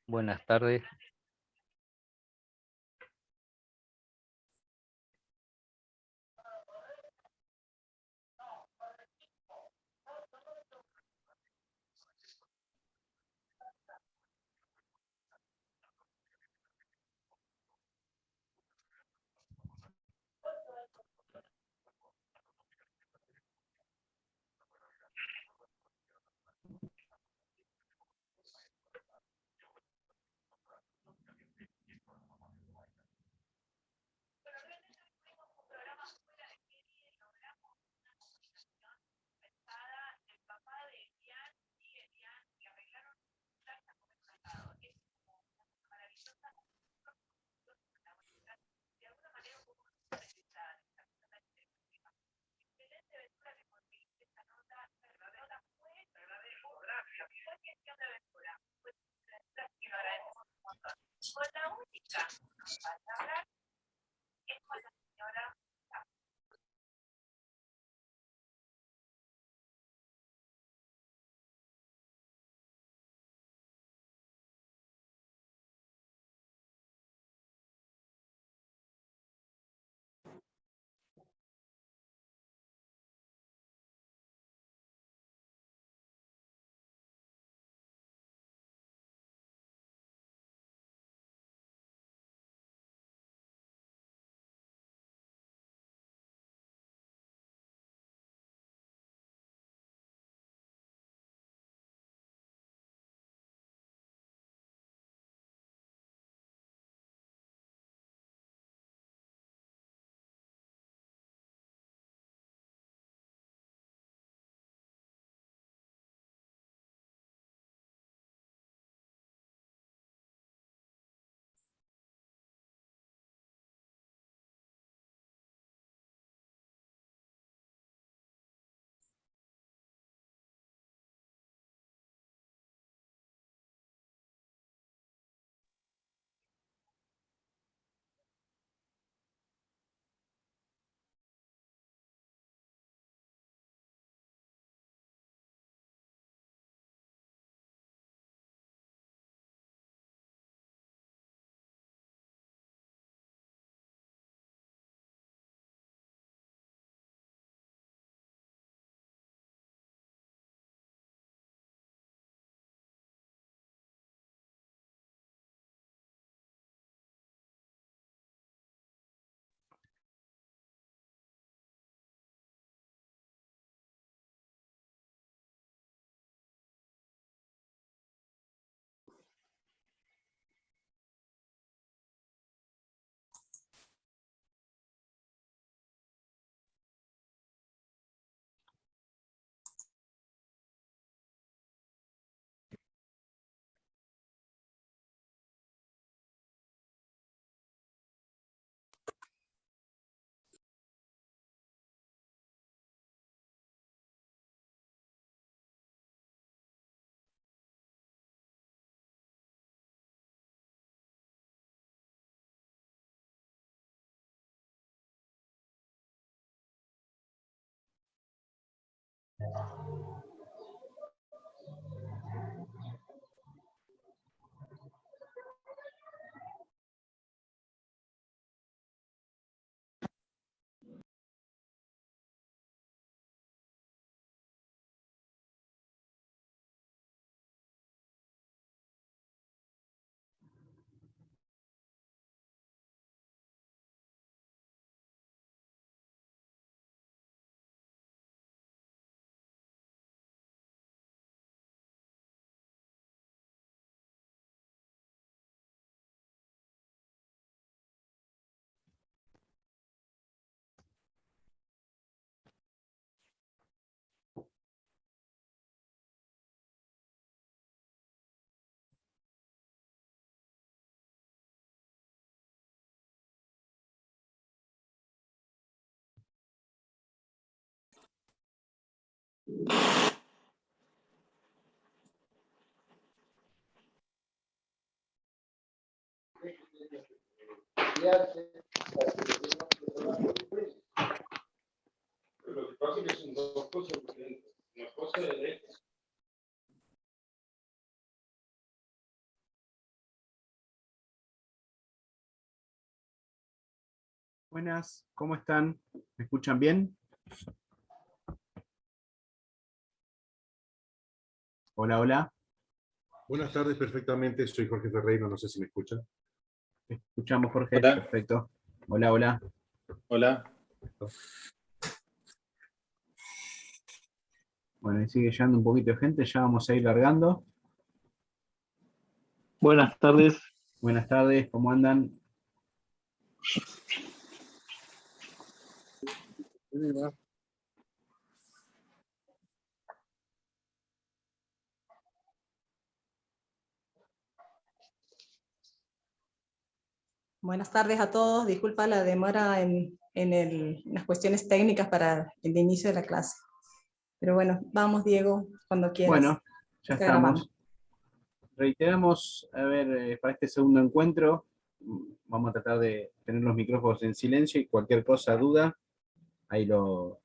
Buenas tardes. Lo que pasa es que son dos cosas diferentes. Una cosa de derecho. Buenas, ¿cómo están? ¿Me escuchan bien? Hola, hola. Buenas tardes, perfectamente. Soy Jorge Ferreiro, no sé si me escuchan. Escuchamos, Jorge. Hola. Perfecto. Hola, hola. Hola. Bueno, y sigue llegando un poquito de gente, ya vamos a ir largando. Buenas tardes. Buenas tardes, ¿cómo andan? Buenas tardes a todos. Disculpa la demora en las cuestiones técnicas para el inicio de la clase. Pero bueno, vamos, Diego, cuando quieras. Bueno, ya estamos. Reiteramos, a ver, para este segundo encuentro, vamos a tratar de tener los micrófonos en silencio y cualquier cosa, duda, ahí lo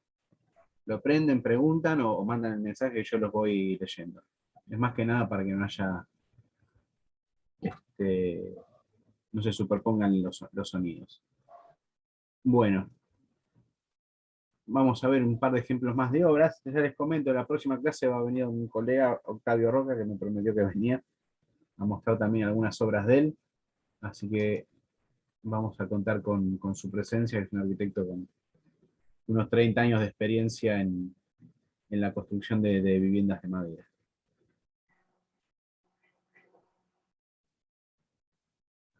prenden, preguntan o mandan el mensaje y yo los voy leyendo. Es más que nada para que no haya, no se superpongan los sonidos. Bueno, vamos a ver un par de ejemplos más de obras. Ya les comento, la próxima clase va a venir un colega, Octavio Roca, que me prometió que venía a mostrar también algunas obras de él. Así que vamos a contar con su presencia. Es un arquitecto con unos 30 años de experiencia en la construcción de viviendas de madera.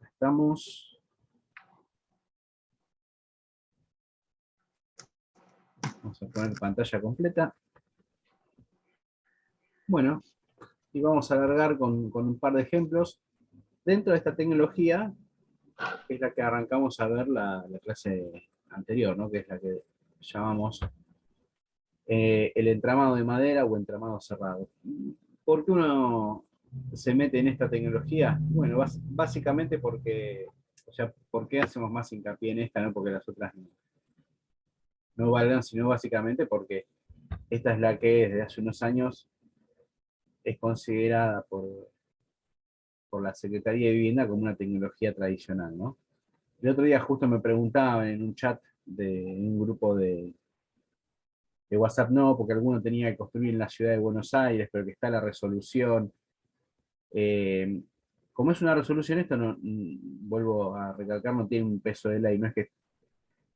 Estamos. Vamos a poner pantalla completa. Bueno, y vamos a alargar con un par de ejemplos. Dentro de esta tecnología, que es la que arrancamos a ver la clase anterior, ¿no? Que es la que llamamos el entramado de madera o entramado cerrado. ¿Por qué uno se mete en esta tecnología? Bueno, básicamente porque, o sea, ¿por qué hacemos más hincapié en esta, no? Porque las otras no valgan, sino básicamente porque esta es la que desde hace unos años es considerada por la Secretaría de Vivienda como una tecnología tradicional, ¿no? El otro día justo me preguntaban en un chat de un grupo de WhatsApp, no, porque alguno tenía que construir en la ciudad de Buenos Aires, pero que está la resolución. Como es una resolución, esto no, vuelvo a recalcar, no tiene un peso de ley, no es que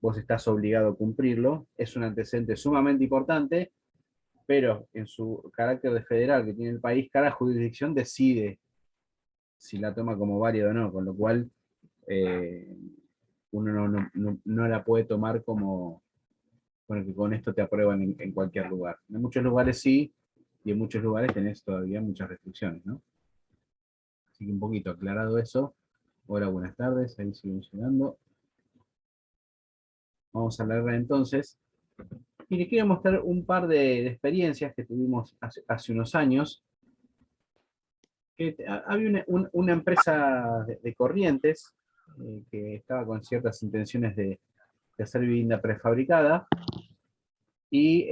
vos estás obligado a cumplirlo, es un antecedente sumamente importante, pero en su carácter de federal que tiene el país, cada jurisdicción decide si la toma como válida o no, con lo cual uno no la puede tomar como, bueno, que con esto te aprueban en cualquier lugar. En muchos lugares sí, y en muchos lugares tenés todavía muchas restricciones, ¿no? Así que un poquito aclarado eso. Hola, buenas tardes, ahí siguen llegando. Vamos a hablar entonces. Y les quiero mostrar un par de experiencias que tuvimos hace unos años. Había una empresa de Corrientes que estaba con ciertas intenciones de hacer vivienda prefabricada y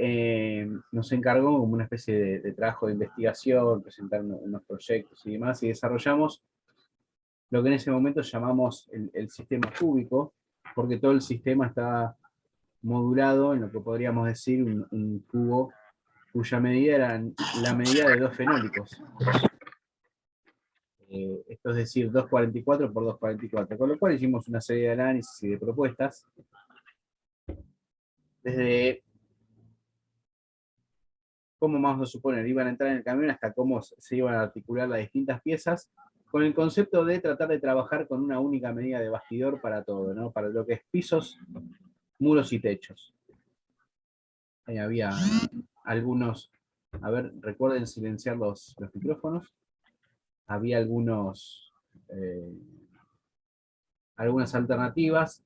nos encargó como una especie de trabajo de investigación, presentar unos proyectos y demás, y desarrollamos lo que en ese momento llamamos el sistema cúbico, porque todo el sistema está modulado en lo que podríamos decir un cubo cuya medida era la medida de dos fenólicos. Esto es decir, 244 por 244, con lo cual hicimos una serie de análisis y de propuestas, desde cómo vamos a suponer iban a entrar en el camión hasta cómo se iban a articular las distintas piezas, con el concepto de tratar de trabajar con una única medida de bastidor para todo, ¿no? Para lo que es pisos, muros y techos. Ahí había algunos, a ver, recuerden silenciar los micrófonos. Había algunas alternativas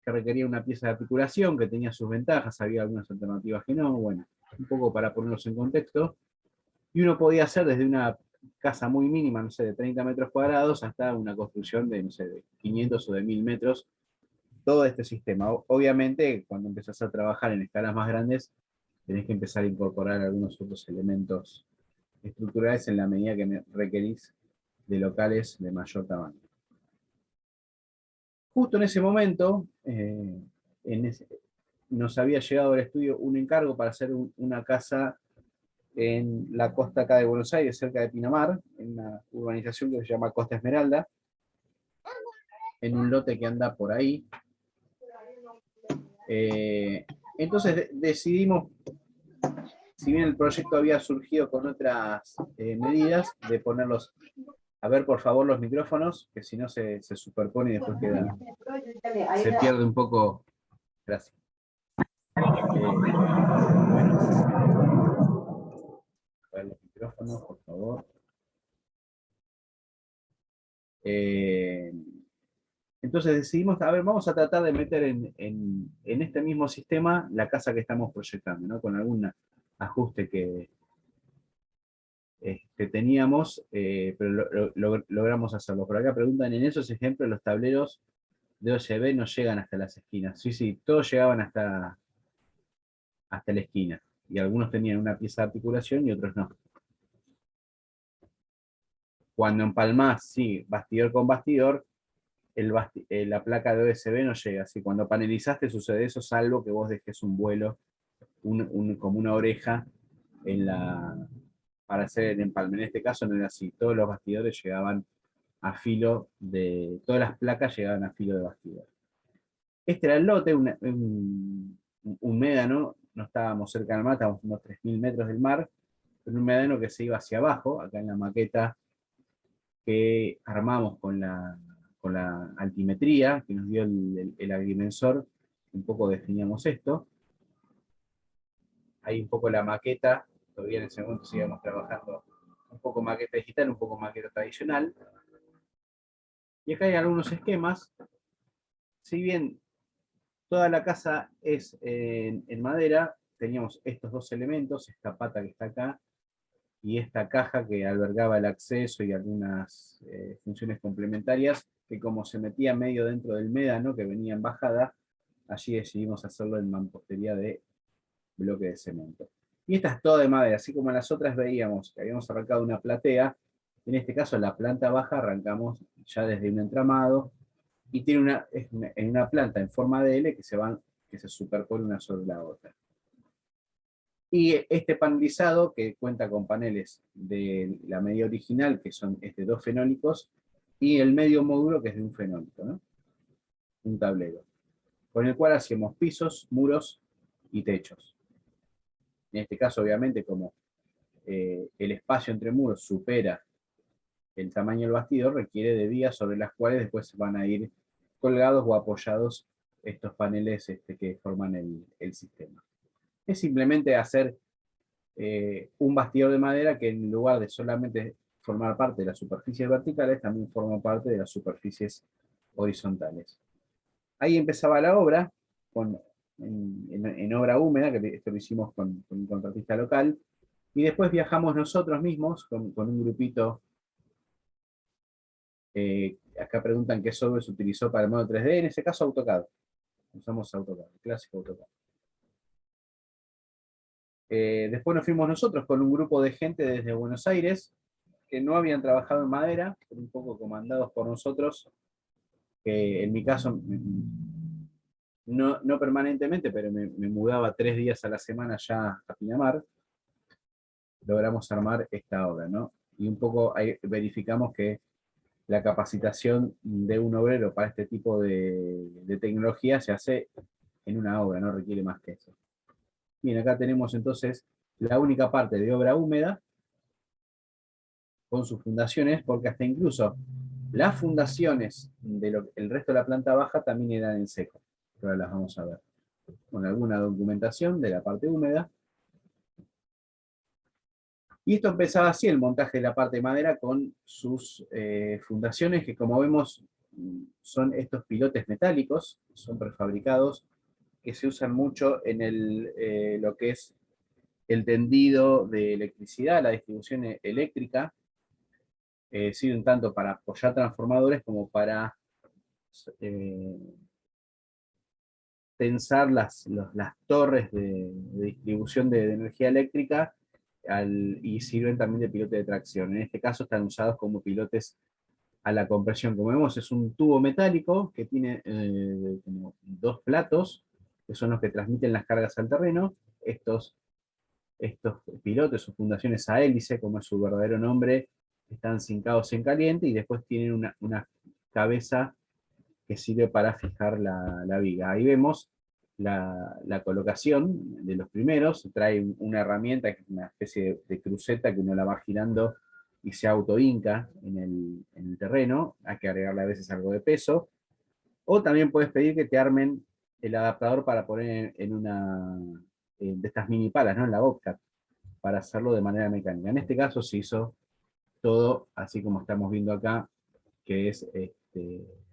que requerían una pieza de articulación, que tenía sus ventajas, había algunas alternativas que no, bueno. un poco para ponerlos en contexto, y uno podía hacer desde una casa muy mínima, no sé, de 30 metros cuadrados, hasta una construcción de, no sé, de 500 o de 1000 metros, todo este sistema. Obviamente, cuando empezás a trabajar en escalas más grandes, tenés que empezar a incorporar algunos otros elementos estructurales en la medida que requerís de locales de mayor tamaño. Justo en ese momento, nos había llegado al estudio un encargo para hacer una casa en la costa acá de Buenos Aires, cerca de Pinamar, en una urbanización que se llama Costa Esmeralda, en un lote que anda por ahí. Entonces decidimos, si bien el proyecto había surgido con otras medidas, de ponerlos, a ver por favor los micrófonos, que si no se superpone y después se pierde un poco. Gracias. Bueno. A ver los micrófonos, por favor. Entonces decidimos, a ver, vamos a tratar de meter en este mismo sistema la casa que estamos proyectando, ¿no? Con algún ajuste que teníamos, pero logramos hacerlo. Por acá preguntan, en esos ejemplos los tableros de OSB no llegan hasta las esquinas. Sí, sí, todos llegaban hasta la esquina. Y algunos tenían una pieza de articulación y otros no. Cuando empalmás, sí, bastidor con bastidor, la placa de OSB no llega. Así, cuando panelizaste sucede eso, salvo que vos dejes un vuelo, como una oreja, para hacer el empalme. En este caso no era así. Todos los bastidores llegaban a filo todas las placas llegaban a filo de bastidor. Este era el lote, un médano, no estábamos cerca del mar, estábamos unos 3000 metros del mar, pero un médano que se iba hacia abajo, acá en la maqueta que armamos con la altimetría, que nos dio el agrimensor, un poco definíamos esto. Ahí un poco la maqueta, todavía en ese momento seguíamos trabajando un poco maqueta digital, un poco maqueta tradicional. Y acá hay algunos esquemas. Si bien toda la casa es en madera, teníamos estos dos elementos, esta pata que está acá, y esta caja que albergaba el acceso y algunas funciones complementarias, que como se metía medio dentro del médano que venía en bajada, allí decidimos hacerlo en mampostería de bloque de cemento. Y esta es toda de madera, así como en las otras veíamos que habíamos arrancado una platea, en este caso la planta baja arrancamos ya desde un entramado, y tiene una planta en forma de L que se superpone una sobre la otra. Y este panelizado, que cuenta con paneles de la medida original, que son dos fenólicos, y el medio módulo, que es de un fenólico, ¿no? Un tablero, con el cual hacemos pisos, muros y techos. En este caso, obviamente, como el espacio entre muros supera el tamaño del bastidor, requiere de vías sobre las cuales después van a ir colgados o apoyados estos paneles que forman el sistema. Es simplemente hacer un bastidor de madera que en lugar de solamente formar parte de las superficies verticales, también forma parte de las superficies horizontales. Ahí empezaba la obra, en obra húmeda, que esto lo hicimos con un contratista local, y después viajamos nosotros mismos con un grupito. Acá preguntan qué software se utilizó para el modo 3D, en ese caso AutoCAD. Usamos AutoCAD, el clásico AutoCAD. Después nos fuimos nosotros con un grupo de gente desde Buenos Aires, que no habían trabajado en madera, pero un poco comandados por nosotros, que en mi caso, no permanentemente, pero me mudaba 3 días a la semana ya a Pinamar. Logramos armar esta obra, ¿no? Y un poco ahí verificamos que la capacitación de un obrero para este tipo de tecnología se hace en una obra, no requiere más que eso. Bien, acá tenemos entonces la única parte de obra húmeda con sus fundaciones, porque hasta incluso las fundaciones del resto de la planta baja también eran en seco. Ahora las vamos a ver. Con alguna documentación de la parte húmeda. Y esto empezaba así, el montaje de la parte de madera con sus fundaciones, que como vemos son estos pilotes metálicos, son prefabricados, que se usan mucho en lo que es el tendido de electricidad, la distribución eléctrica, sirven tanto para apoyar transformadores como para eh, tensar las torres de distribución de energía eléctrica y sirven también de pilote de tracción. En este caso están usados como pilotes a la compresión. Como vemos, es un tubo metálico que tiene como dos platos, que son los que transmiten las cargas al terreno. Estos pilotes o fundaciones a hélice, como es su verdadero nombre, están cincados en caliente y después tienen una cabeza que sirve para fijar la viga. Ahí vemos la colocación de los primeros. Trae una herramienta, que es una especie de cruceta que uno la va girando y se auto-hinca en el terreno. Hay que agregarle a veces algo de peso. O también puedes pedir que te armen el adaptador para poner en una de estas mini palas, ¿no? En la Bobcat, para hacerlo de manera mecánica. En este caso se hizo todo así como estamos viendo acá, que es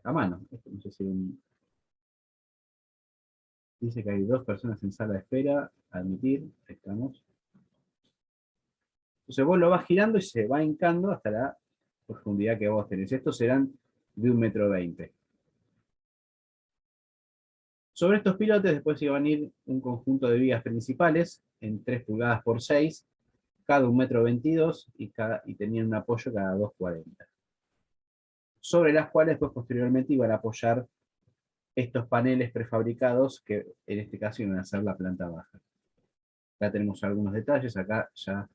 a mano. No sé si dice que hay 2 personas en sala de espera, admitir, estamos. Entonces vos lo vas girando y se va hincando hasta la profundidad que vos tenés. Estos serán de 1,20 m. Sobre estos pilotes después iban a ir un conjunto de vigas principales en 3 pulgadas por 6, cada 1,22 m y tenían un apoyo cada 2,40 m. Sobre las cuales pues posteriormente iban a apoyar estos paneles prefabricados que en este caso iban a ser la planta baja. Acá tenemos algunos detalles, acá ya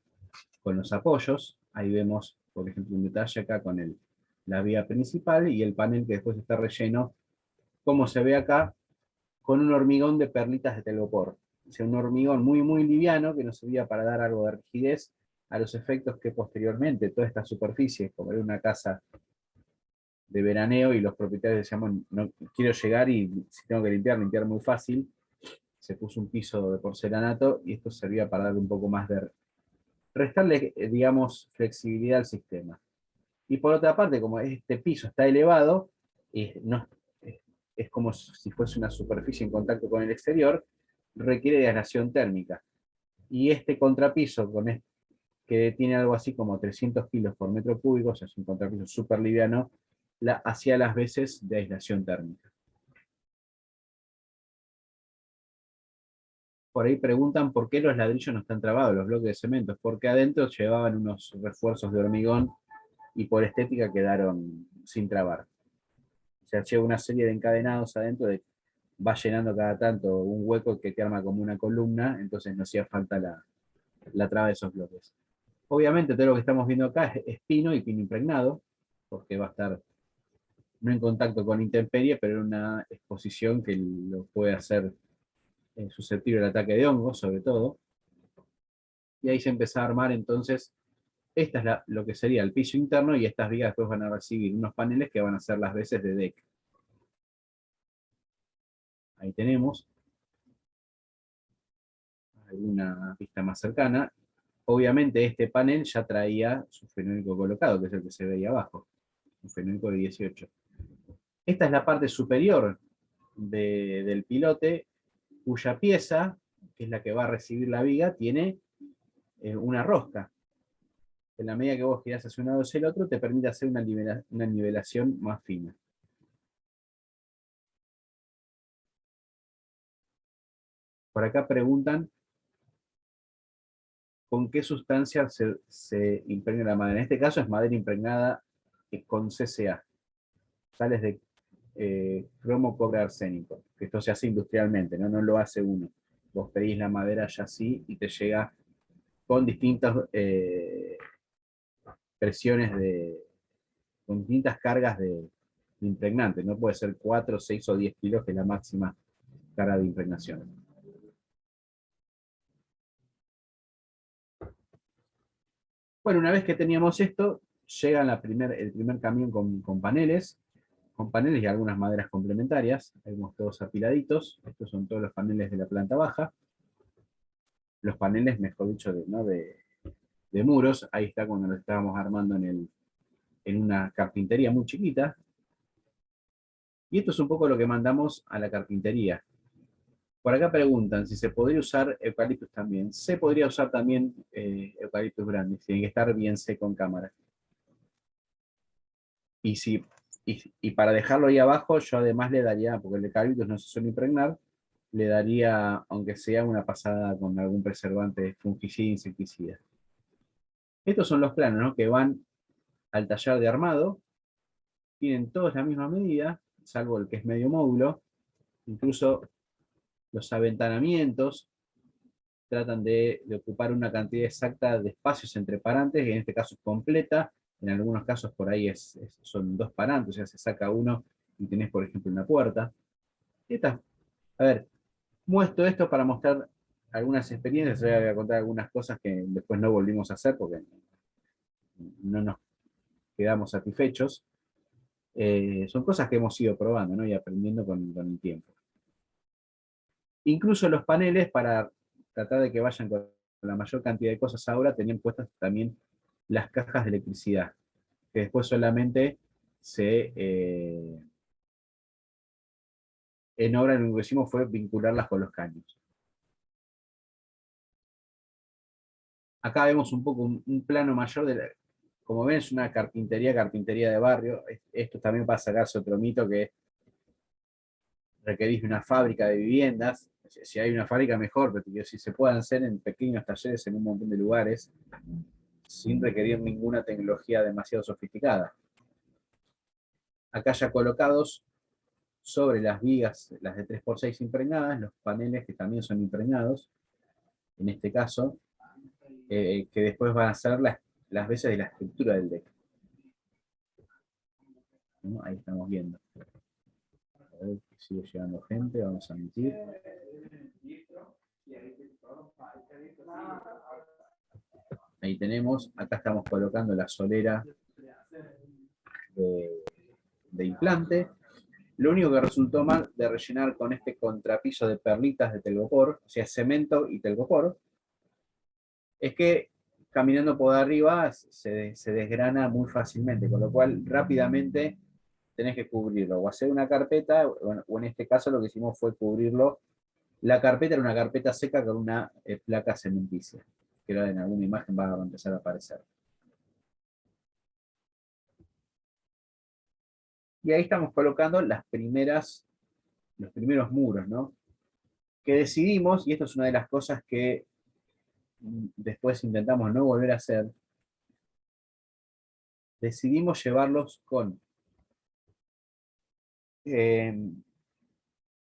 con los apoyos, ahí vemos por ejemplo un detalle acá con la viga principal y el panel que después está relleno, como se ve acá, con un hormigón de perlitas de telgopor. O sea, un hormigón muy muy liviano que nos servía para dar algo de rigidez a los efectos que posteriormente toda esta superficie, como era una casa de veraneo y los propietarios decían, no quiero llegar y si tengo que limpiar muy fácil. Se puso un piso de porcelanato y esto servía para darle un poco más de restarle, digamos, flexibilidad al sistema. Y por otra parte, como este piso está elevado, no, es como si fuese una superficie en contacto con el exterior, requiere de aislación térmica. Y este contrapiso, que tiene algo así como 300 kilos por metro cúbico, o sea, es un contrapiso súper liviano, hacía las veces de aislación térmica. Por ahí preguntan por qué los ladrillos no están trabados, los bloques de cemento, porque adentro llevaban unos refuerzos de hormigón y por estética quedaron sin trabar. O sea, lleva una serie de encadenados adentro, va llenando cada tanto un hueco que te arma como una columna, entonces no hacía falta la traba de esos bloques. Obviamente todo lo que estamos viendo acá es pino y pino impregnado, porque va a estar no en contacto con intemperie, pero en una exposición que lo puede hacer susceptible al ataque de hongos, sobre todo. Y ahí se empezó a armar entonces, esta es lo que sería el piso interno, y estas vigas después van a recibir unos paneles que van a ser las veces de deck. Ahí tenemos alguna pista más cercana. Obviamente este panel ya traía su fenólico colocado, que es el que se ve ahí abajo, un fenólico de 18. Esta es la parte superior del pilote, cuya pieza, que es la que va a recibir la viga, tiene una rosca. En la medida que vos girás hacia un lado hacia el otro, te permite hacer una nivelación más fina. Por acá preguntan con qué sustancia se impregna la madera. En este caso es madera impregnada con CCA, sales de cromo, cobre, arsénico, que esto se hace industrialmente, no lo hace uno. Vos pedís la madera ya así y te llega con distintas presiones, con distintas cargas de impregnante. No puede ser 4, 6 o 10 kilos, que es la máxima carga de impregnación. Bueno, una vez que teníamos esto, llega el primer camión con paneles y algunas maderas complementarias. Vemos todos apiladitos. Estos son todos los paneles de la planta baja. Los paneles, mejor dicho, de muros. Ahí está cuando lo estábamos armando en una carpintería muy chiquita. Y esto es un poco lo que mandamos a la carpintería. Por acá preguntan si se podría usar eucaliptus también. Se podría usar también eucaliptus grandes, tiene que estar bien seco en cámara. Y, si, y para dejarlo ahí abajo, yo además le daría, porque el eucaliptus no se suele impregnar, le daría, aunque sea una pasada con algún preservante fungicida, insecticida. Estos son los planos, ¿no?, que van al taller de armado, tienen todos la misma medida, salvo el que es medio módulo, incluso los aventanamientos tratan de ocupar una cantidad exacta de espacios entre parantes, y en este caso es completa, en algunos casos por ahí son dos parantes, o sea, se saca uno y tenés, por ejemplo, una puerta. A ver, muestro esto para mostrar algunas experiencias, voy a contar algunas cosas que después no volvimos a hacer porque no nos quedamos satisfechos. Son cosas que hemos ido probando, ¿no?, y aprendiendo con el tiempo. Incluso los paneles, para tratar de que vayan con la mayor cantidad de cosas ahora, tenían puestas también las cajas de electricidad, que después solamente en obra lo que hicimos fue vincularlas con los caños. Acá vemos un poco un plano mayor como ven, es una carpintería de barrio. Esto también para sacarse otro mito, que requerís una fábrica de viviendas. Si hay una fábrica, mejor, pero si se pueden hacer en pequeños talleres en un montón de lugares, sin requerir ninguna tecnología demasiado sofisticada. Acá ya colocados sobre las vigas, las de 3x6 impregnadas, los paneles que también son impregnados, en este caso, que después van a ser las veces de la estructura del deck. ¿No? Ahí estamos viendo. A ver si sigue llegando gente, vamos a emitir. Ahí tenemos, acá estamos colocando la solera de implante. Lo único que resultó mal de rellenar con este contrapiso de perlitas de telgopor, o sea, cemento y telgopor, es que caminando por arriba se desgrana muy fácilmente, con lo cual rápidamente tenés que cubrirlo, o hacer una carpeta, o en este caso lo que hicimos fue cubrirlo. La carpeta era una carpeta seca con una placa cementicia, que en alguna imagen va a empezar a aparecer. Y ahí estamos colocando los primeros muros, ¿no? Que decidimos, y esto es una de las cosas que después intentamos no volver a hacer, decidimos llevarlos con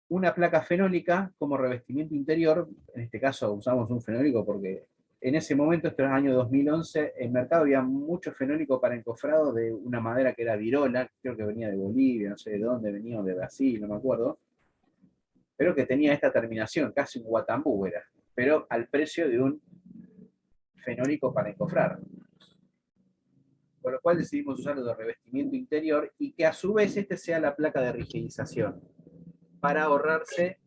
una placa fenólica como revestimiento interior. En este caso usamos un fenólico porque en ese momento, esto es el año 2011, en el mercado había mucho fenólico para encofrado de una madera que era virola, creo que venía de Bolivia, no sé de dónde, venía de Brasil, no me acuerdo, pero que tenía esta terminación, casi un guatambú era, pero al precio de un fenólico para encofrar. Por lo cual decidimos usarlo de revestimiento interior y que a su vez este sea la placa de rigidización, para ahorrarse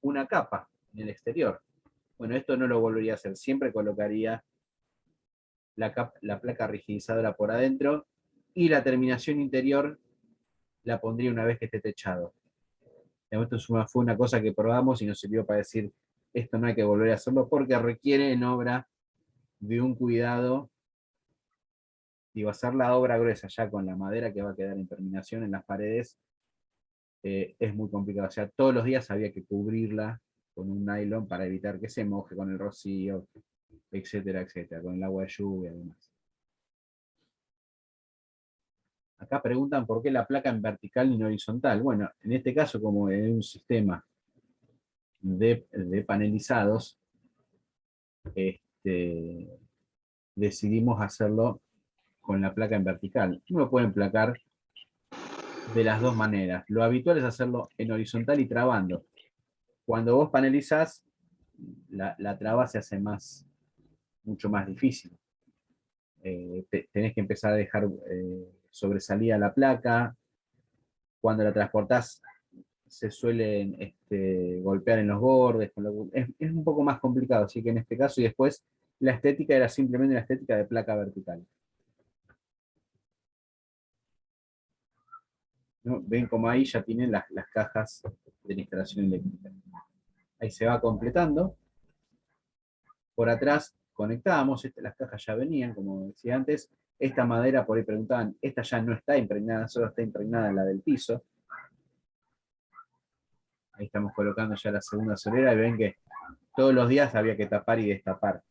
una capa en el exterior. Bueno, esto no lo volvería a hacer, siempre colocaría la placa rigidizadora por adentro y la terminación interior la pondría una vez que esté techado. Esto fue una cosa que probamos y nos sirvió para decir, esto no hay que volver a hacerlo porque requiere en obra de un cuidado. Digo, hacer la obra gruesa ya con la madera que va a quedar en terminación en las paredes es muy complicado. O sea, todos los días había que cubrirla con un nylon para evitar que se moje con el rocío, etcétera, etcétera, con el agua de lluvia y demás. Acá preguntan por qué la placa en vertical y no horizontal. Bueno, en este caso, como en un sistema de panelizados, decidimos hacerlo con la placa en vertical. Uno puede emplacar de las dos maneras. Lo habitual es hacerlo en horizontal y trabando. Cuando vos panelizás, la traba se hace mucho más difícil. Tenés que empezar a dejar sobresalida la placa. Cuando la transportás, se suelen golpear en los bordes. Es un poco más complicado, así que en este caso, y después, la estética era simplemente la estética de placa vertical. ¿No? Ven como ahí ya tienen las cajas de la instalación eléctrica. Ahí se va completando. Por atrás conectábamos, las cajas ya venían, como decía antes. Esta madera, por ahí preguntaban, esta ya no está impregnada, solo está impregnada la del piso. Ahí estamos colocando ya la segunda solera y ven que todos los días había que tapar y destapar.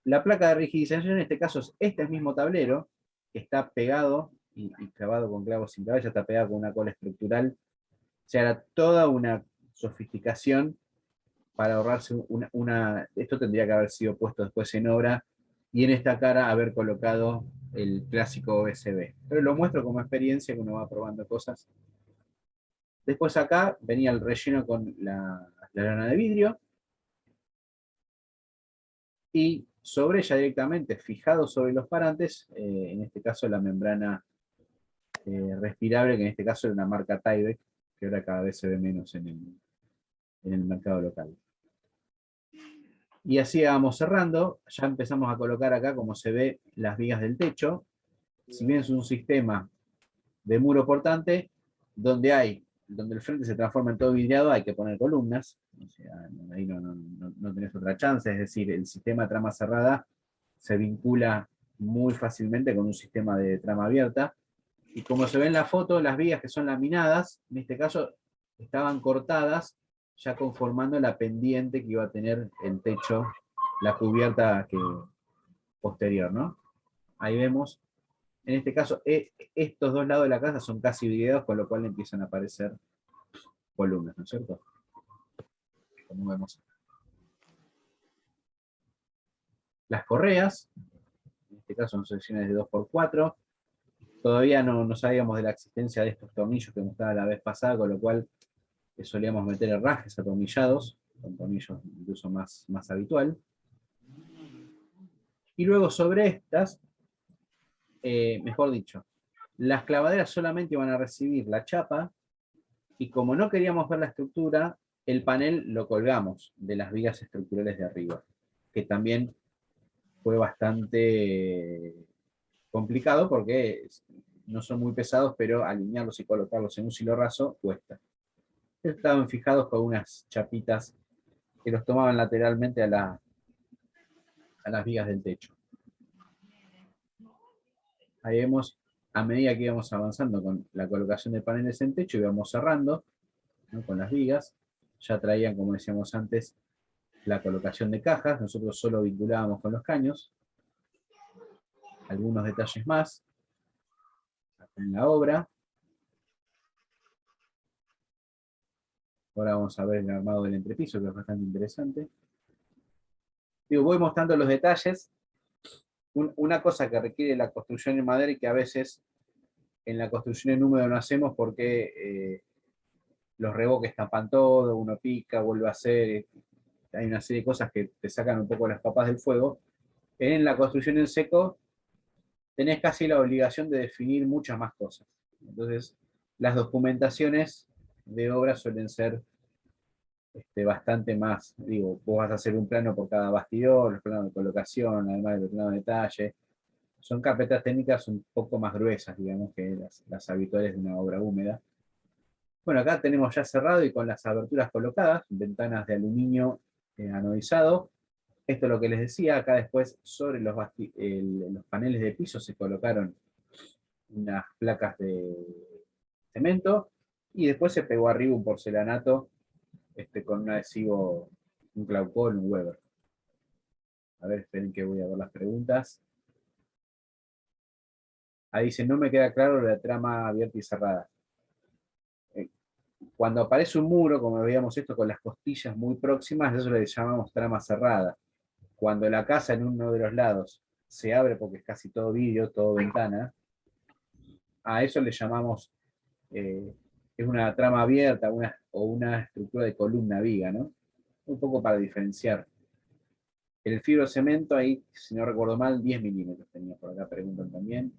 La placa de rigidización en este caso es este mismo tablero, que está pegado y clavado con clavos sin clavar, ya está pegado con una cola estructural. O sea, era toda una sofisticación para ahorrarse esto tendría que haber sido puesto después en obra, y en esta cara haber colocado el clásico OSB. Pero lo muestro como experiencia que uno va probando cosas. Después acá venía el relleno con la lana de vidrio, y sobre ella directamente, fijado sobre los parantes, en este caso la membrana respirable, que en este caso era una marca Tyvek, que ahora cada vez se ve menos en el mercado local. Y así vamos cerrando, ya empezamos a colocar acá, como se ve, las vigas del techo. Si bien es un sistema de muro portante, donde el frente se transforma en todo vidriado, hay que poner columnas. O sea, ahí no tenés otra chance, es decir, el sistema de trama cerrada se vincula muy fácilmente con un sistema de trama abierta. Y como se ve en la foto, las vigas que son laminadas, en este caso, estaban cortadas, ya conformando la pendiente que iba a tener el techo, la cubierta posterior, ¿no? Ahí vemos, en este caso, estos dos lados de la casa son casi vidriados, con lo cual empiezan a aparecer columnas, ¿no es cierto? Como vemos. Las correas, en este caso son secciones de 2x4, todavía no sabíamos de la existencia de estos tornillos que mostraba la vez pasada, con lo cual solíamos meter herrajes atornillados, con tornillos incluso más habitual. Y luego sobre estas, mejor dicho, las clavaderas solamente iban a recibir la chapa, y como no queríamos ver la estructura, el panel lo colgamos de las vigas estructurales de arriba, que también fue bastante complicado porque no son muy pesados, pero alinearlos y colocarlos en un silo raso cuesta. Estaban fijados con unas chapitas que los tomaban lateralmente a las vigas del techo. Ahí vemos, a medida que íbamos avanzando con la colocación de paneles en techo, íbamos cerrando, ¿no?, con las vigas. Ya traían, como decíamos antes, la colocación de cajas. Nosotros solo vinculábamos con los caños. Algunos detalles más acá en la obra. Ahora vamos a ver el armado del entrepiso, que es bastante interesante. Digo, voy mostrando los detalles. Una cosa que requiere la construcción en madera y que a veces en la construcción en húmedo no hacemos porque los revoques tapan todo, uno pica, vuelve a hacer, hay una serie de cosas que te sacan un poco las papas del fuego. En la construcción en seco tenés casi la obligación de definir muchas más cosas. Entonces, las documentaciones de obra suelen ser bastante más, digo, vos vas a hacer un plano por cada bastidor, el plano de colocación, además del plano de detalle. Son carpetas técnicas un poco más gruesas, digamos, que las habituales de una obra húmeda. Bueno, acá tenemos ya cerrado y con las aberturas colocadas, ventanas de aluminio anodizado. Esto es lo que les decía, acá después sobre los paneles de piso se colocaron unas placas de cemento, y después se pegó arriba un porcelanato con un adhesivo, un Claucol, un Weber. A ver, esperen que voy a ver las preguntas. Ahí dice, no me queda claro la trama abierta y cerrada. Cuando aparece un muro, como veíamos esto, con las costillas muy próximas, eso le llamamos trama cerrada. Cuando la casa en uno de los lados se abre porque es casi todo vidrio, todo ventana, a eso le llamamos, es una trama abierta o una estructura de columna viga, ¿no? Un poco para diferenciar. El fibrocemento ahí, si no recuerdo mal, 10 milímetros tenía, por acá preguntan también.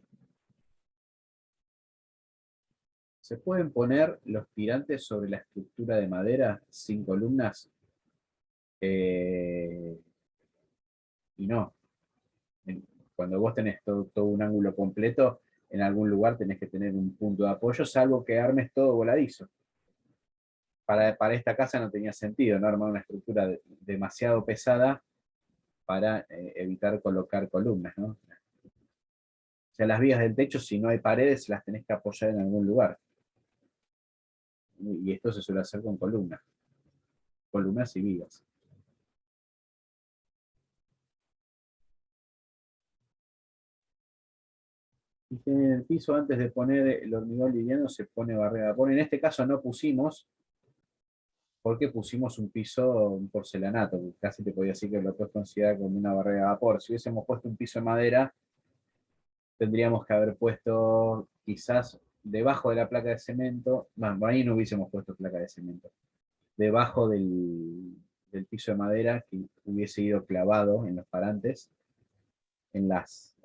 ¿Se pueden poner los tirantes sobre la estructura de madera sin columnas? Y no. Cuando vos tenés todo un ángulo completo, en algún lugar tenés que tener un punto de apoyo, salvo que armes todo voladizo. para esta casa no tenía sentido, ¿no? Armar una estructura demasiado pesada para evitar colocar columnas, ¿no? O sea, las vigas del techo, si no hay paredes, las tenés que apoyar en algún lugar. Y esto se suele hacer con columnas y vigas. Y en el piso, antes de poner el hormigón liviano, se pone barrera de vapor. En este caso no pusimos, porque pusimos un piso, un porcelanato, que casi te podía decir que lo puedes considerar como una barrera de vapor. Si hubiésemos puesto un piso de madera, tendríamos que haber puesto quizás debajo de la placa de cemento, bueno, ahí no hubiésemos puesto placa de cemento, debajo del piso de madera que hubiese ido clavado en los parantes, en las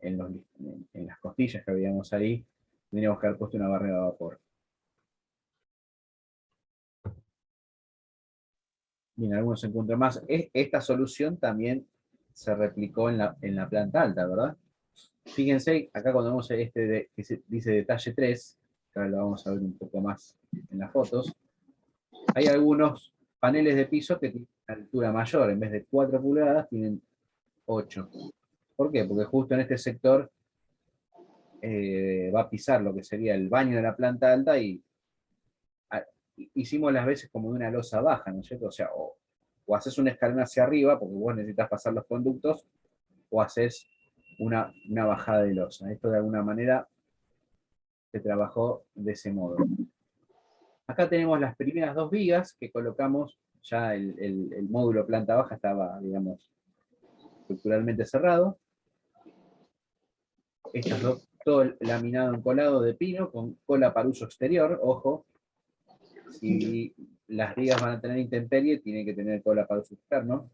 costillas que habíamos ahí, tendríamos que haber puesto una barrera de vapor. Bien, algunos encuentran más. Esta solución también se replicó en la planta alta, ¿verdad? Fíjense, acá cuando vemos que dice detalle 3, que ahora lo vamos a ver un poco más en las fotos, hay algunos paneles de piso que tienen una altura mayor, en vez de 4 pulgadas, tienen 8. ¿Por qué? Porque justo en este sector va a pisar lo que sería el baño de la planta alta y hicimos las veces como de una losa baja, ¿no es cierto? O sea, o haces un escalón hacia arriba, porque vos necesitas pasar los conductos, o haces una bajada de losa. Esto de alguna manera se trabajó de ese modo. Acá tenemos las primeras 2 vigas que colocamos, ya el módulo planta baja estaba, digamos, estructuralmente cerrado. Estas dos, todo laminado encolado de pino con cola para uso exterior, ojo, si las vigas van a tener intemperie, tiene que tener cola para uso externo.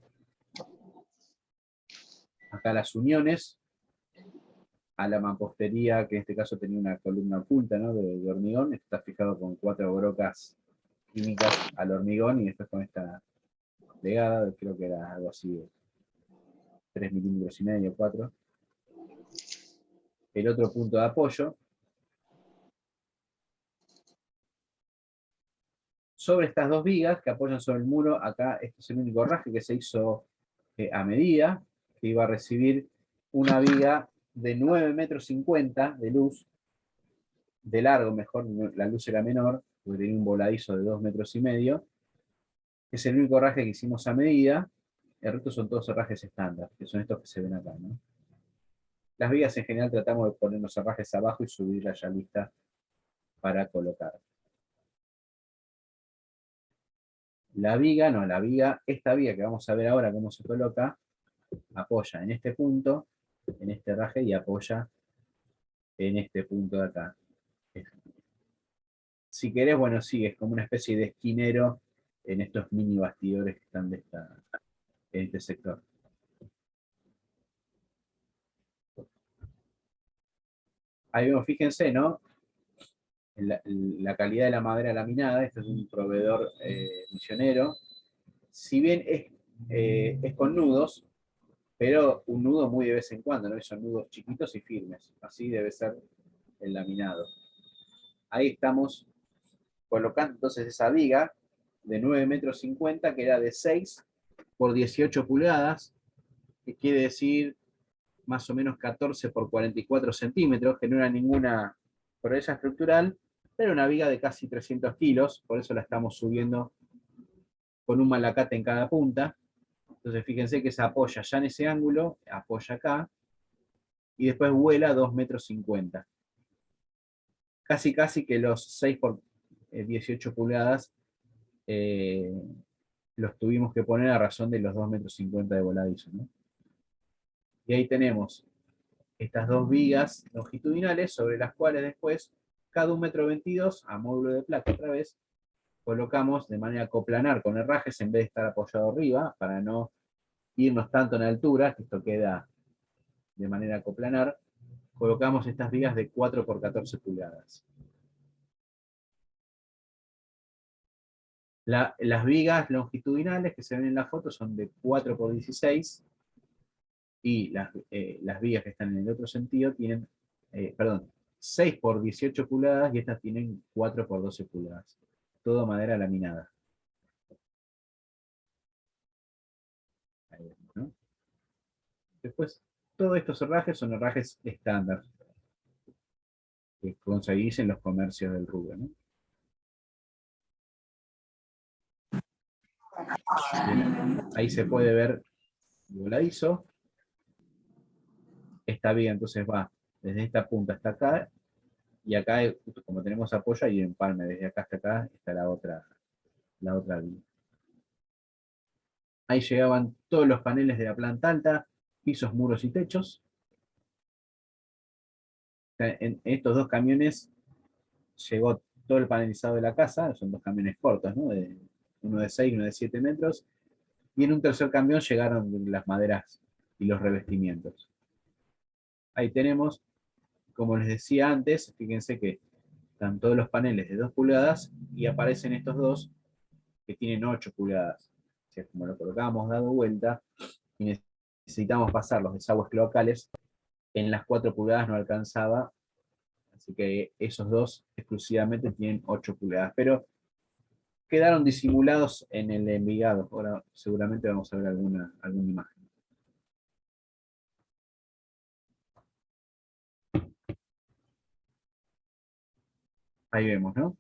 Acá las uniones a la mampostería, que en este caso tenía una columna oculta, ¿no? de hormigón, está fijado con 4 brocas químicas al hormigón y después con esta plegada, creo que era algo así de 3,5 milímetros, 4. El otro punto de apoyo. Sobre estas 2 vigas que apoyan sobre el muro, acá este es el único raje que se hizo a medida, que iba a recibir una viga de 9,50 metros de luz, de largo mejor, la luz era menor, porque tenía un voladizo de 2,5 metros, es el único raje que hicimos a medida. El resto son todos herrajes estándar, que son estos que se ven acá, ¿no? Las vigas en general tratamos de poner los herrajes abajo y subirlas ya lista para colocar. La viga, no, esta viga que vamos a ver ahora cómo se coloca, apoya en este punto, en este herraje, y apoya en este punto de acá. Si querés, bueno, sí, es como una especie de esquinero en estos mini bastidores que están en este sector. Ahí vemos, fíjense, ¿no? La calidad de la madera laminada. Este es un proveedor misionero. Si bien es con nudos, pero un nudo muy de vez en cuando, ¿no? Son nudos chiquitos y firmes. Así debe ser el laminado. Ahí estamos colocando entonces esa viga de 9,50 metros, que era de 6 por 18 pulgadas, que quiere decir más o menos 14 por 44 centímetros, que no era ninguna proeza estructural, pero una viga de casi 300 kilos, por eso la estamos subiendo con un malacate en cada punta. Entonces fíjense que se apoya ya en ese ángulo, apoya acá, y después vuela 2,50 metros. Casi que los 6 por 18 pulgadas los tuvimos que poner a razón de los 2,50 metros de voladizo, ¿no? Y ahí tenemos estas 2 vigas longitudinales sobre las cuales después, cada 1,22 m a módulo de placa otra vez, colocamos de manera coplanar con herrajes en vez de estar apoyado arriba, para no irnos tanto en altura, que esto queda de manera coplanar. Colocamos estas vigas de 4 por 14 pulgadas. Las vigas longitudinales que se ven en la foto son de 4 por 16, y las vigas que están en el otro sentido tienen, 6 por 18 pulgadas, y estas tienen 4 por 12 pulgadas. Todo madera laminada. Después, todos estos herrajes son herrajes estándar que conseguís en los comercios del rubro, ¿no? Bien, ahí se puede ver voladizo. Esta viga entonces va desde esta punta hasta acá, y acá, como tenemos apoyo, y empalme desde acá hasta acá está la otra viga. Ahí llegaban todos los paneles de la planta alta, pisos, muros y techos. En estos dos camiones llegó todo el panelizado de la casa, son dos camiones cortos, ¿no? Uno de 6 y uno de 7 metros, y en un tercer camión llegaron las maderas y los revestimientos. Ahí tenemos, como les decía antes, fíjense que están todos los paneles de 2 pulgadas y aparecen estos dos que tienen 8 pulgadas. O sea, como lo colocábamos dado vuelta y necesitamos pasar los desagües cloacales, en las 4 pulgadas no alcanzaba, así que esos dos exclusivamente tienen 8 pulgadas, pero quedaron disimulados en el envigado. Ahora seguramente vamos a ver alguna imagen. Ahí vemos, ¿no?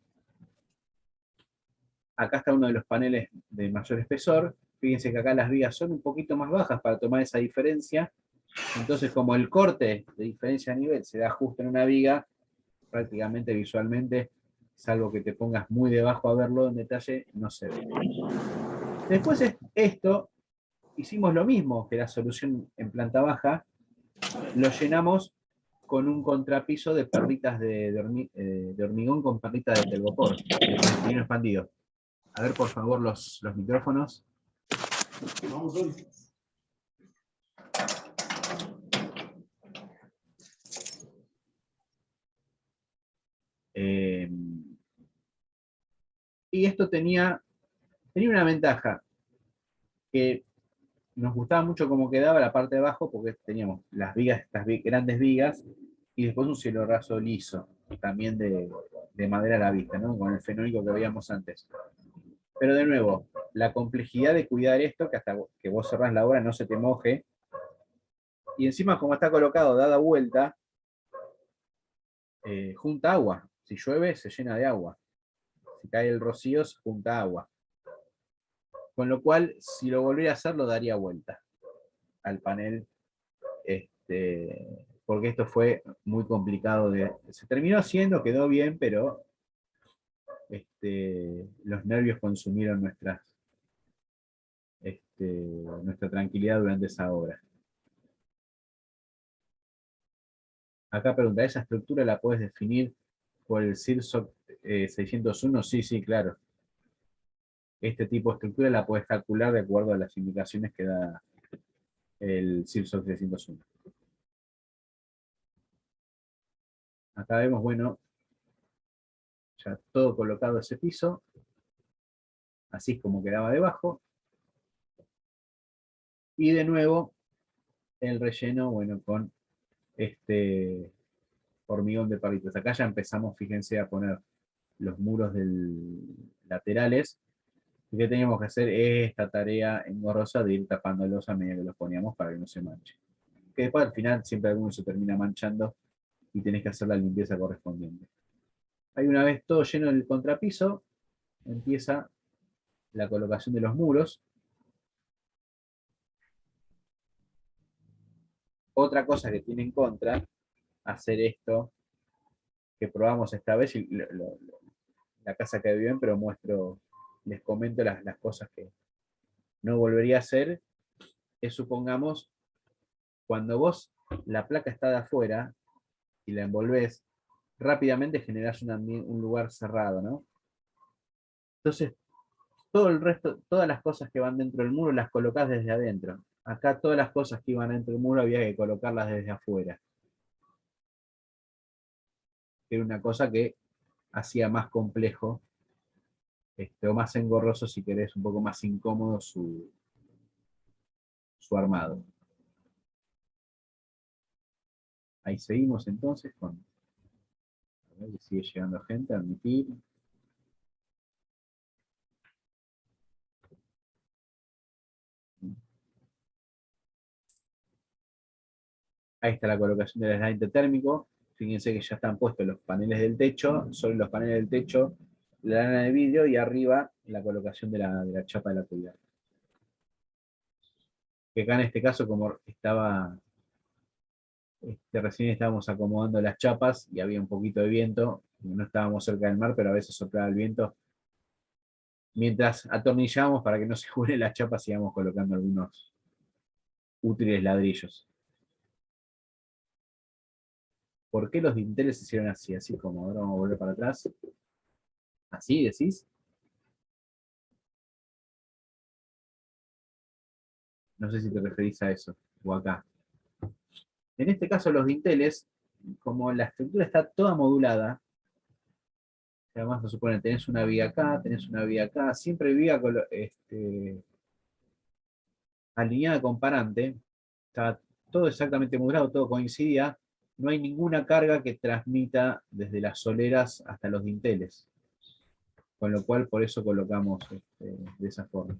Acá está uno de los paneles de mayor espesor. Fíjense que acá las vigas son un poquito más bajas para tomar esa diferencia. Entonces, como el corte de diferencia de nivel se da justo en una viga, prácticamente visualmente, salvo que te pongas muy debajo a verlo en detalle, no se ve. Después esto, hicimos lo mismo que la solución en planta baja, lo llenamos con un contrapiso de perlitas de hormigón con perlitas de telgopor, de poliestireno expandido. A ver, por favor, los micrófonos. Vamos, Dori. Y esto tenía una ventaja, que nos gustaba mucho cómo quedaba la parte de abajo, porque teníamos las vigas, estas grandes vigas, y después un cielo raso liso, también de madera a la vista, ¿no? Con el fenólico que veíamos antes. Pero de nuevo, la complejidad de cuidar esto, que hasta que vos cerrás la obra no se te moje, y encima como está colocado, dada vuelta, junta agua. Si llueve, se llena de agua. Si cae el rocío, se junta agua. Con lo cual, si lo volviera a hacer, lo daría vuelta al panel, porque esto fue muy complicado. Se terminó haciendo, quedó bien, pero los nervios consumieron nuestra tranquilidad durante esa obra. Acá pregunta, ¿esa estructura la puedes definir por el CIRSOC 601? Sí, sí, claro. Este tipo de estructura la puedes calcular de acuerdo a las indicaciones que da el CIRSOC 601. Acá vemos, bueno, ya todo colocado ese piso. Así es como quedaba debajo. Y de nuevo, el relleno, bueno, con este hormigón de palitos. Acá ya empezamos, fíjense, a poner los muros laterales. Y que teníamos que hacer esta tarea engorrosa de ir tapándolos a medida que los poníamos para que no se manche. Que después al final siempre alguno se termina manchando y tenés que hacer la limpieza correspondiente. Ahí una vez todo lleno del contrapiso, empieza la colocación de los muros. Otra cosa que tiene en contra hacer esto, que probamos esta vez, y la casa quedó bien, pero les comento las cosas que no volvería a hacer, es, supongamos, cuando vos la placa está de afuera y la envolvés, rápidamente generás un lugar cerrado, ¿no? Entonces, todo el resto, todas las cosas que van dentro del muro las colocás desde adentro. Acá todas las cosas que iban dentro del muro había que colocarlas desde afuera. Era una cosa que hacía más complejo, o más engorroso, si querés, un poco más incómodo su armado. Ahí seguimos entonces con... A ver, sigue llegando gente, admitir. Ahí está la colocación del aislante térmico. Fíjense que ya están puestos los paneles del techo, sobre los paneles del techo, la lana de vidrio y arriba la colocación de la chapa de la cubierta. Que acá en este caso, como estaba, recién estábamos acomodando las chapas y había un poquito de viento, no estábamos cerca del mar, pero a veces soplaba el viento. Mientras atornillábamos para que no se juren las chapas, íbamos colocando algunos útiles ladrillos. ¿Por qué los dinteles se hicieron así? Así como, ahora vamos a volver para atrás. ¿Así decís? No sé si te referís a eso, o acá. En este caso los dinteles, como la estructura está toda modulada, además se supone tenés una viga acá, tenés una viga acá, siempre viga alineada con parante, está todo exactamente modulado, todo coincidía, no hay ninguna carga que transmita desde las soleras hasta los dinteles, con lo cual por eso colocamos de esa forma.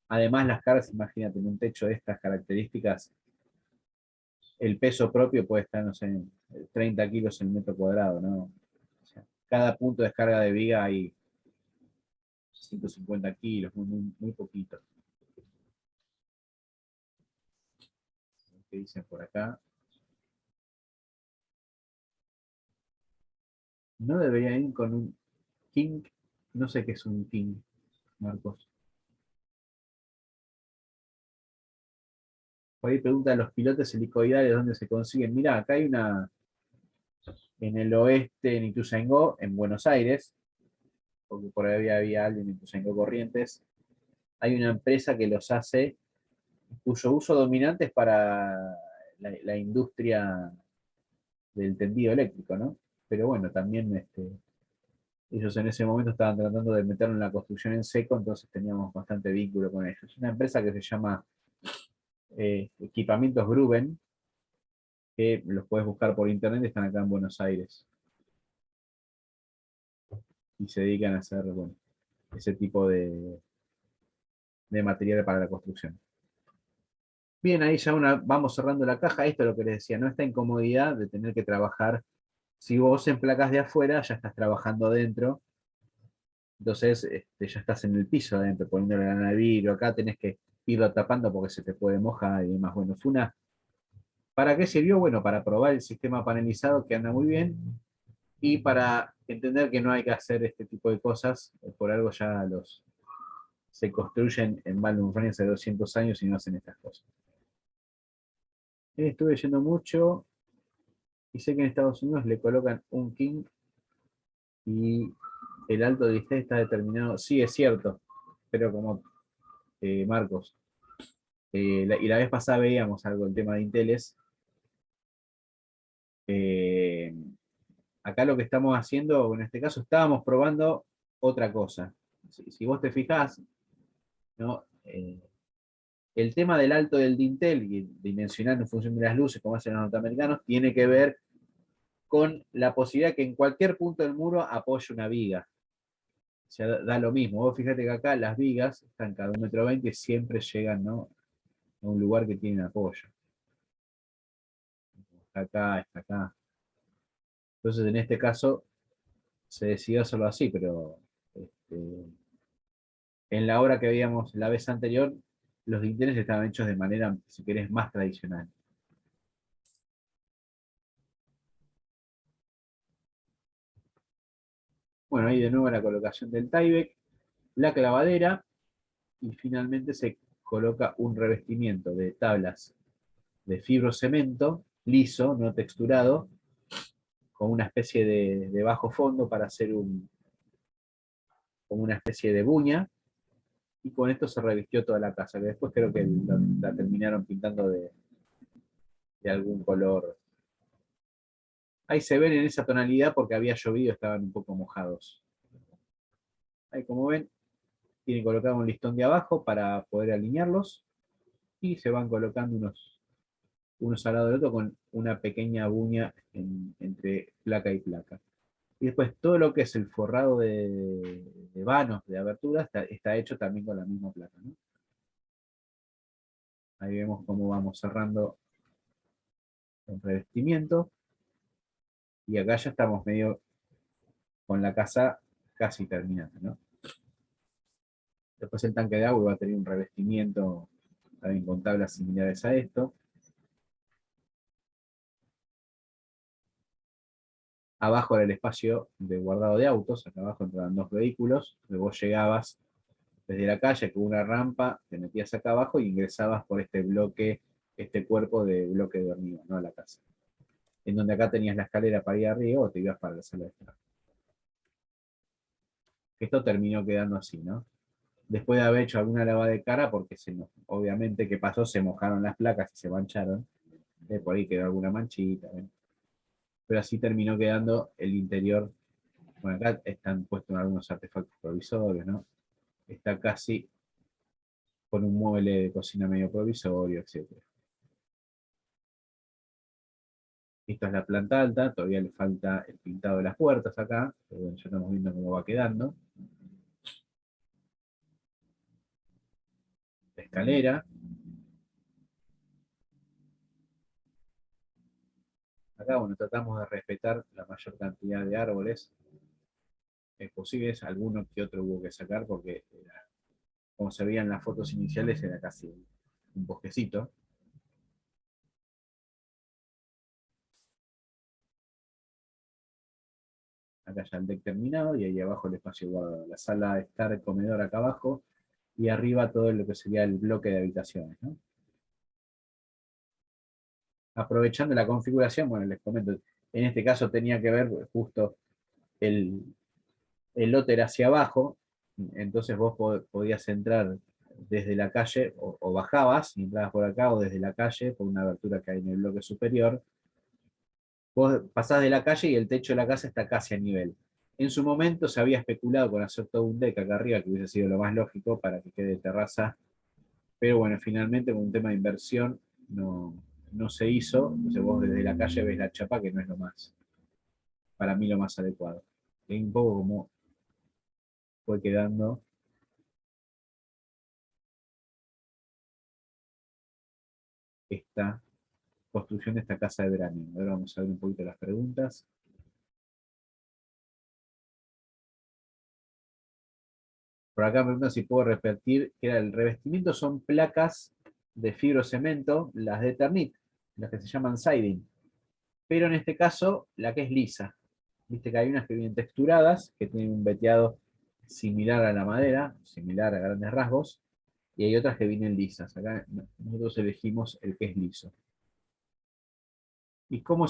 Además las cargas, imagínate, en un techo de estas características, el peso propio puede estar, no sé, 30 kilos en metro cuadrado, ¿no? O sea, cada punto de descarga de viga hay 150 kilos, muy poquito. ¿Qué dicen por acá? No deberían ir con un king, no sé qué es un king, Marcos. Por ahí preguntan los pilotes helicoidales dónde se consiguen. Mirá, acá hay una en el oeste, en Ituzaingó, en Buenos Aires, porque por ahí había alguien en Ituzaingó Corrientes. Hay una empresa que los hace, cuyo uso dominante es para la industria del tendido eléctrico, ¿no? Pero bueno, también ellos en ese momento estaban tratando de meterlo en la construcción en seco, entonces teníamos bastante vínculo con ellos. Es una empresa que se llama Equipamientos Gruben, que los puedes buscar por internet, están acá en Buenos Aires. Y se dedican a hacer, bueno, ese tipo de material para la construcción. Bien, ahí ya vamos cerrando la caja. Esto es lo que les decía, ¿no? Esta incomodidad de tener que trabajar. Si vos en placas de afuera, ya estás trabajando dentro. Entonces, ya estás en el piso adentro, poniendo la lana de vidrio. Acá tenés que irlo tapando porque se te puede mojar y demás. Bueno, ¿para qué sirvió? Bueno, para probar el sistema panelizado que anda muy bien y para entender que no hay que hacer este tipo de cosas. Por algo ya se construyen en Baldwin Frame hace 200 años y no hacen estas cosas. Estuve yendo mucho y sé que en Estados Unidos le colocan un king y el alto de listón está determinado. Sí, es cierto, pero como Marcos, y la vez pasada veíamos algo, el tema de Inteles. eh, Acá lo que estamos haciendo, en este caso, estábamos probando otra cosa. Si vos te fijás, ¿no? El tema del alto del dintel y dimensionar en función de las luces, como hacen los norteamericanos, tiene que ver con la posibilidad que en cualquier punto del muro apoye una viga. O sea, da lo mismo. Vos fíjate que acá las vigas están cada 1,20 m y siempre llegan, ¿no?, a un lugar que tiene apoyo. Está acá, está acá. Entonces, en este caso, se decidió hacerlo así, pero en la obra que veíamos la vez anterior, los dinteles estaban hechos de manera, si querés, más tradicional. Bueno, ahí de nuevo la colocación del Tyvek, la clavadera, y finalmente se coloca un revestimiento de tablas de fibrocemento, liso, no texturado, con una especie de bajo fondo para hacer como una especie de buña, y con esto se revistió toda la casa, que después creo que la terminaron pintando de algún color. Ahí se ven en esa tonalidad porque había llovido, estaban un poco mojados. Ahí, como ven, tienen colocado un listón de abajo para poder alinearlos, y se van colocando unos al lado del otro con una pequeña buña entre placa y placa. Y después todo lo que es el forrado de vanos, de aberturas, está hecho también con la misma placa, ¿no? Ahí vemos cómo vamos cerrando el revestimiento. Y acá ya estamos medio con la casa casi terminada, ¿no? Después el tanque de agua va a tener un revestimiento también con tablas similares a esto. Abajo era el espacio de guardado de autos, acá abajo entraban 2 vehículos, luego vos llegabas desde la calle con una rampa, te metías acá abajo y ingresabas por este bloque, este cuerpo de bloque de hormigón, ¿no? A la casa. En donde acá tenías la escalera para ir arriba o te ibas para la sala de estar. Esto terminó quedando así, ¿no? Después de haber hecho alguna lavada de cara, porque obviamente que pasó, se mojaron las placas y se mancharon. Por ahí quedó alguna manchita. Pero así terminó quedando el interior. Bueno, acá están puestos algunos artefactos provisorios, ¿no? Está casi con un mueble de cocina medio provisorio, etc. Esta es la planta alta, todavía le falta el pintado de las puertas acá, pero bueno, ya estamos viendo cómo va quedando. La escalera. Acá, bueno, tratamos de respetar la mayor cantidad de árboles posibles. Alguno que otro hubo que sacar porque, como se veían las fotos iniciales, era casi un bosquecito. Acá ya el deck terminado y ahí abajo el espacio guardado. La sala de estar, el comedor acá abajo y arriba todo lo que sería el bloque de habitaciones, ¿no? Aprovechando la configuración, bueno, les comento, en este caso tenía que ver justo el, el lote era hacia abajo, entonces vos podías entrar desde la calle o bajabas y entrabas por acá o desde la calle por una abertura que hay en el bloque superior. Vos pasás de la calle y el techo de la casa está casi a nivel. En su momento se había especulado con hacer todo un deck acá arriba, que hubiese sido lo más lógico para que quede terraza, pero bueno, finalmente con un tema de inversión no se hizo, entonces vos desde la calle ves la chapa, que no es lo más, para mí lo más adecuado. Es un poco como fue quedando esta construcción de esta casa de verano. Ahora vamos a ver un poquito las preguntas. Por acá me preguntan si puedo repetir que era el revestimiento, son placas de fibrocemento, las de Eternit, las que se llaman siding. Pero en este caso, la que es lisa. Viste que hay unas que vienen texturadas, que tienen un veteado similar a la madera, similar a grandes rasgos, y hay otras que vienen lisas. Acá nosotros elegimos el que es liso. Y como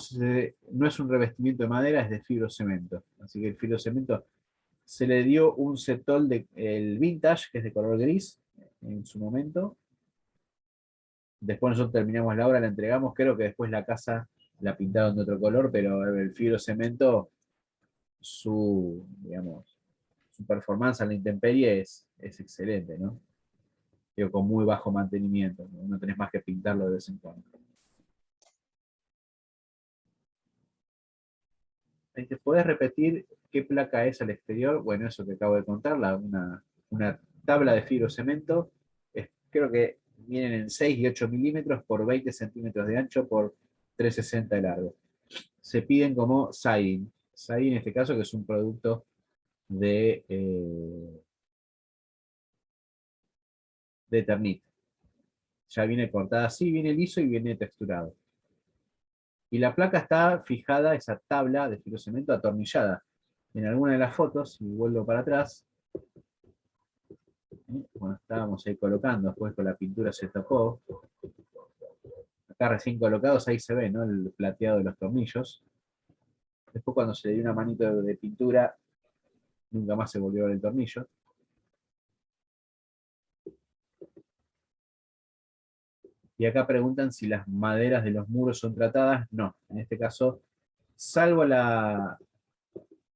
no es un revestimiento de madera, es de fibrocemento. Así que el fibrocemento se le dio un setol el vintage, que es de color gris, en su momento. Después nosotros terminamos la obra, la entregamos, creo que después la casa la pintaron de otro color, pero el fibrocemento, digamos, su performance en la intemperie es excelente, ¿no? Pero con muy bajo mantenimiento, no tenés más que pintarlo de vez en cuando. ¿Podés repetir qué placa es al exterior? Bueno, eso que acabo de contar, una tabla de fibrocemento, creo que vienen en 6 y 8 milímetros por 20 centímetros de ancho por 360 de largo. Se piden como siding. Siding en este caso que es un producto de Eternit. Ya viene cortada así, viene liso y viene texturado. Y la placa está fijada, esa tabla de fibrocemento atornillada. En alguna de las fotos, si vuelvo para atrás, cuando estábamos ahí colocando, después con la pintura se tapó. Acá recién colocados, ahí se ve, ¿no? El plateado de los tornillos. Después cuando se le dio una manito de pintura, nunca más se volvió a ver el tornillo. Y acá preguntan si las maderas de los muros son tratadas. No, en este caso, salvo la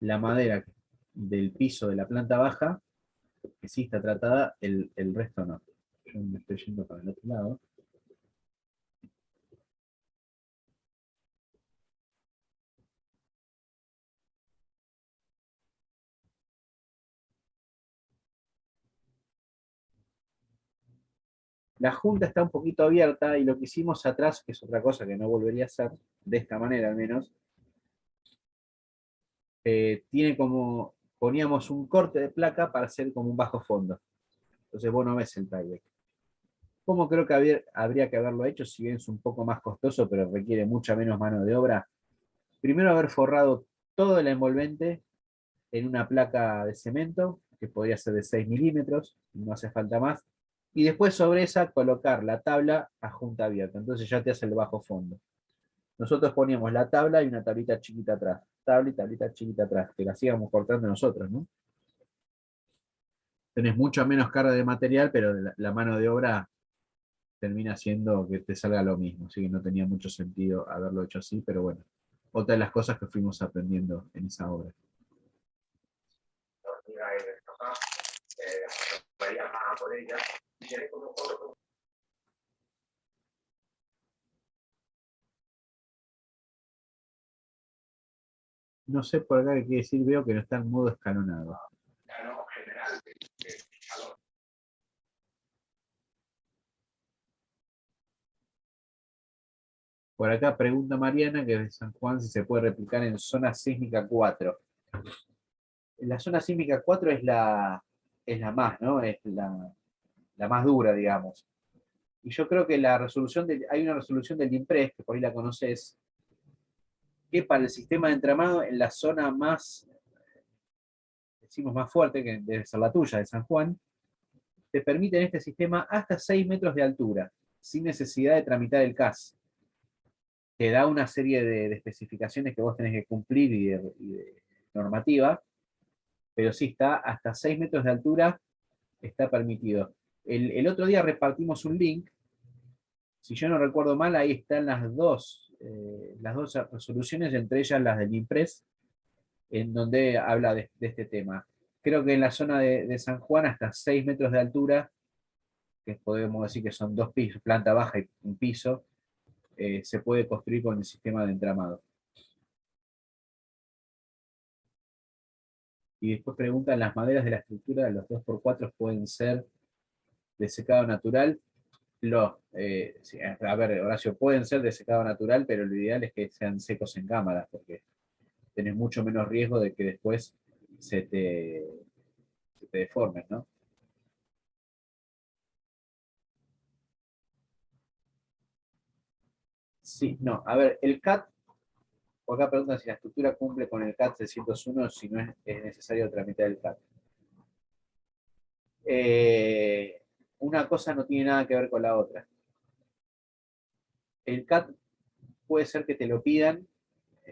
madera del piso de la planta baja, que sí está tratada, el resto no. Yo me estoy yendo para el otro lado. La junta está un poquito abierta y lo que hicimos atrás, que es otra cosa que no volvería a hacer, de esta manera al menos, tiene como, poníamos un corte de placa para hacer como un bajo fondo. Entonces vos no ves el tieback. Como creo que habría que haberlo hecho, si bien es un poco más costoso, pero requiere mucha menos mano de obra. Primero haber forrado todo el envolvente en una placa de cemento, que podría ser de 6 milímetros, no hace falta más, y después sobre esa colocar la tabla a junta abierta, entonces ya te hace el bajo fondo. Nosotros poníamos la tabla y una tablita chiquita atrás, tabla y tablita chiquita atrás, que la hacíamos cortando nosotros, ¿no? Tenés mucha menos carga de material, pero la mano de obra termina siendo que te salga lo mismo, así que no tenía mucho sentido haberlo hecho así, pero bueno, otra de las cosas que fuimos aprendiendo en esa obra. No sé por acá qué quiere decir, veo que no está en modo escalonado. Por acá pregunta Mariana, que es de San Juan, si se puede replicar en zona sísmica 4. La zona sísmica 4 es la más, ¿no? Es la más dura, digamos. Y yo creo que hay una resolución del IMPRES, que por ahí la conoces, que para el sistema de entramado en la zona más, decimos más fuerte, que debe ser la tuya, de San Juan, te permite en este sistema hasta 6 metros de altura, sin necesidad de tramitar el CAS. Te da una serie de especificaciones que vos tenés que cumplir y de normativa, pero sí está hasta 6 metros de altura, está permitido. El otro día repartimos un link, si yo no recuerdo mal, ahí están las dos resoluciones, entre ellas las del IMPRES, en donde habla de este tema. Creo que en la zona de San Juan hasta 6 metros de altura, que podemos decir que son 2 pisos, planta baja y un piso, se puede construir con el sistema de entramado. Y después preguntan, ¿las maderas de la estructura de los 2x4 pueden ser de secado natural? Sí, a ver, Horacio, pueden ser de secado natural, pero lo ideal es que sean secos en cámara, porque tenés mucho menos riesgo de que después se te deformen, ¿no? Sí, no, a ver, el CAT, por acá preguntan si la estructura cumple con el CAT 601, si no es necesario tramitar el CAT. Una cosa no tiene nada que ver con la otra. El CAT puede ser que te lo pidan,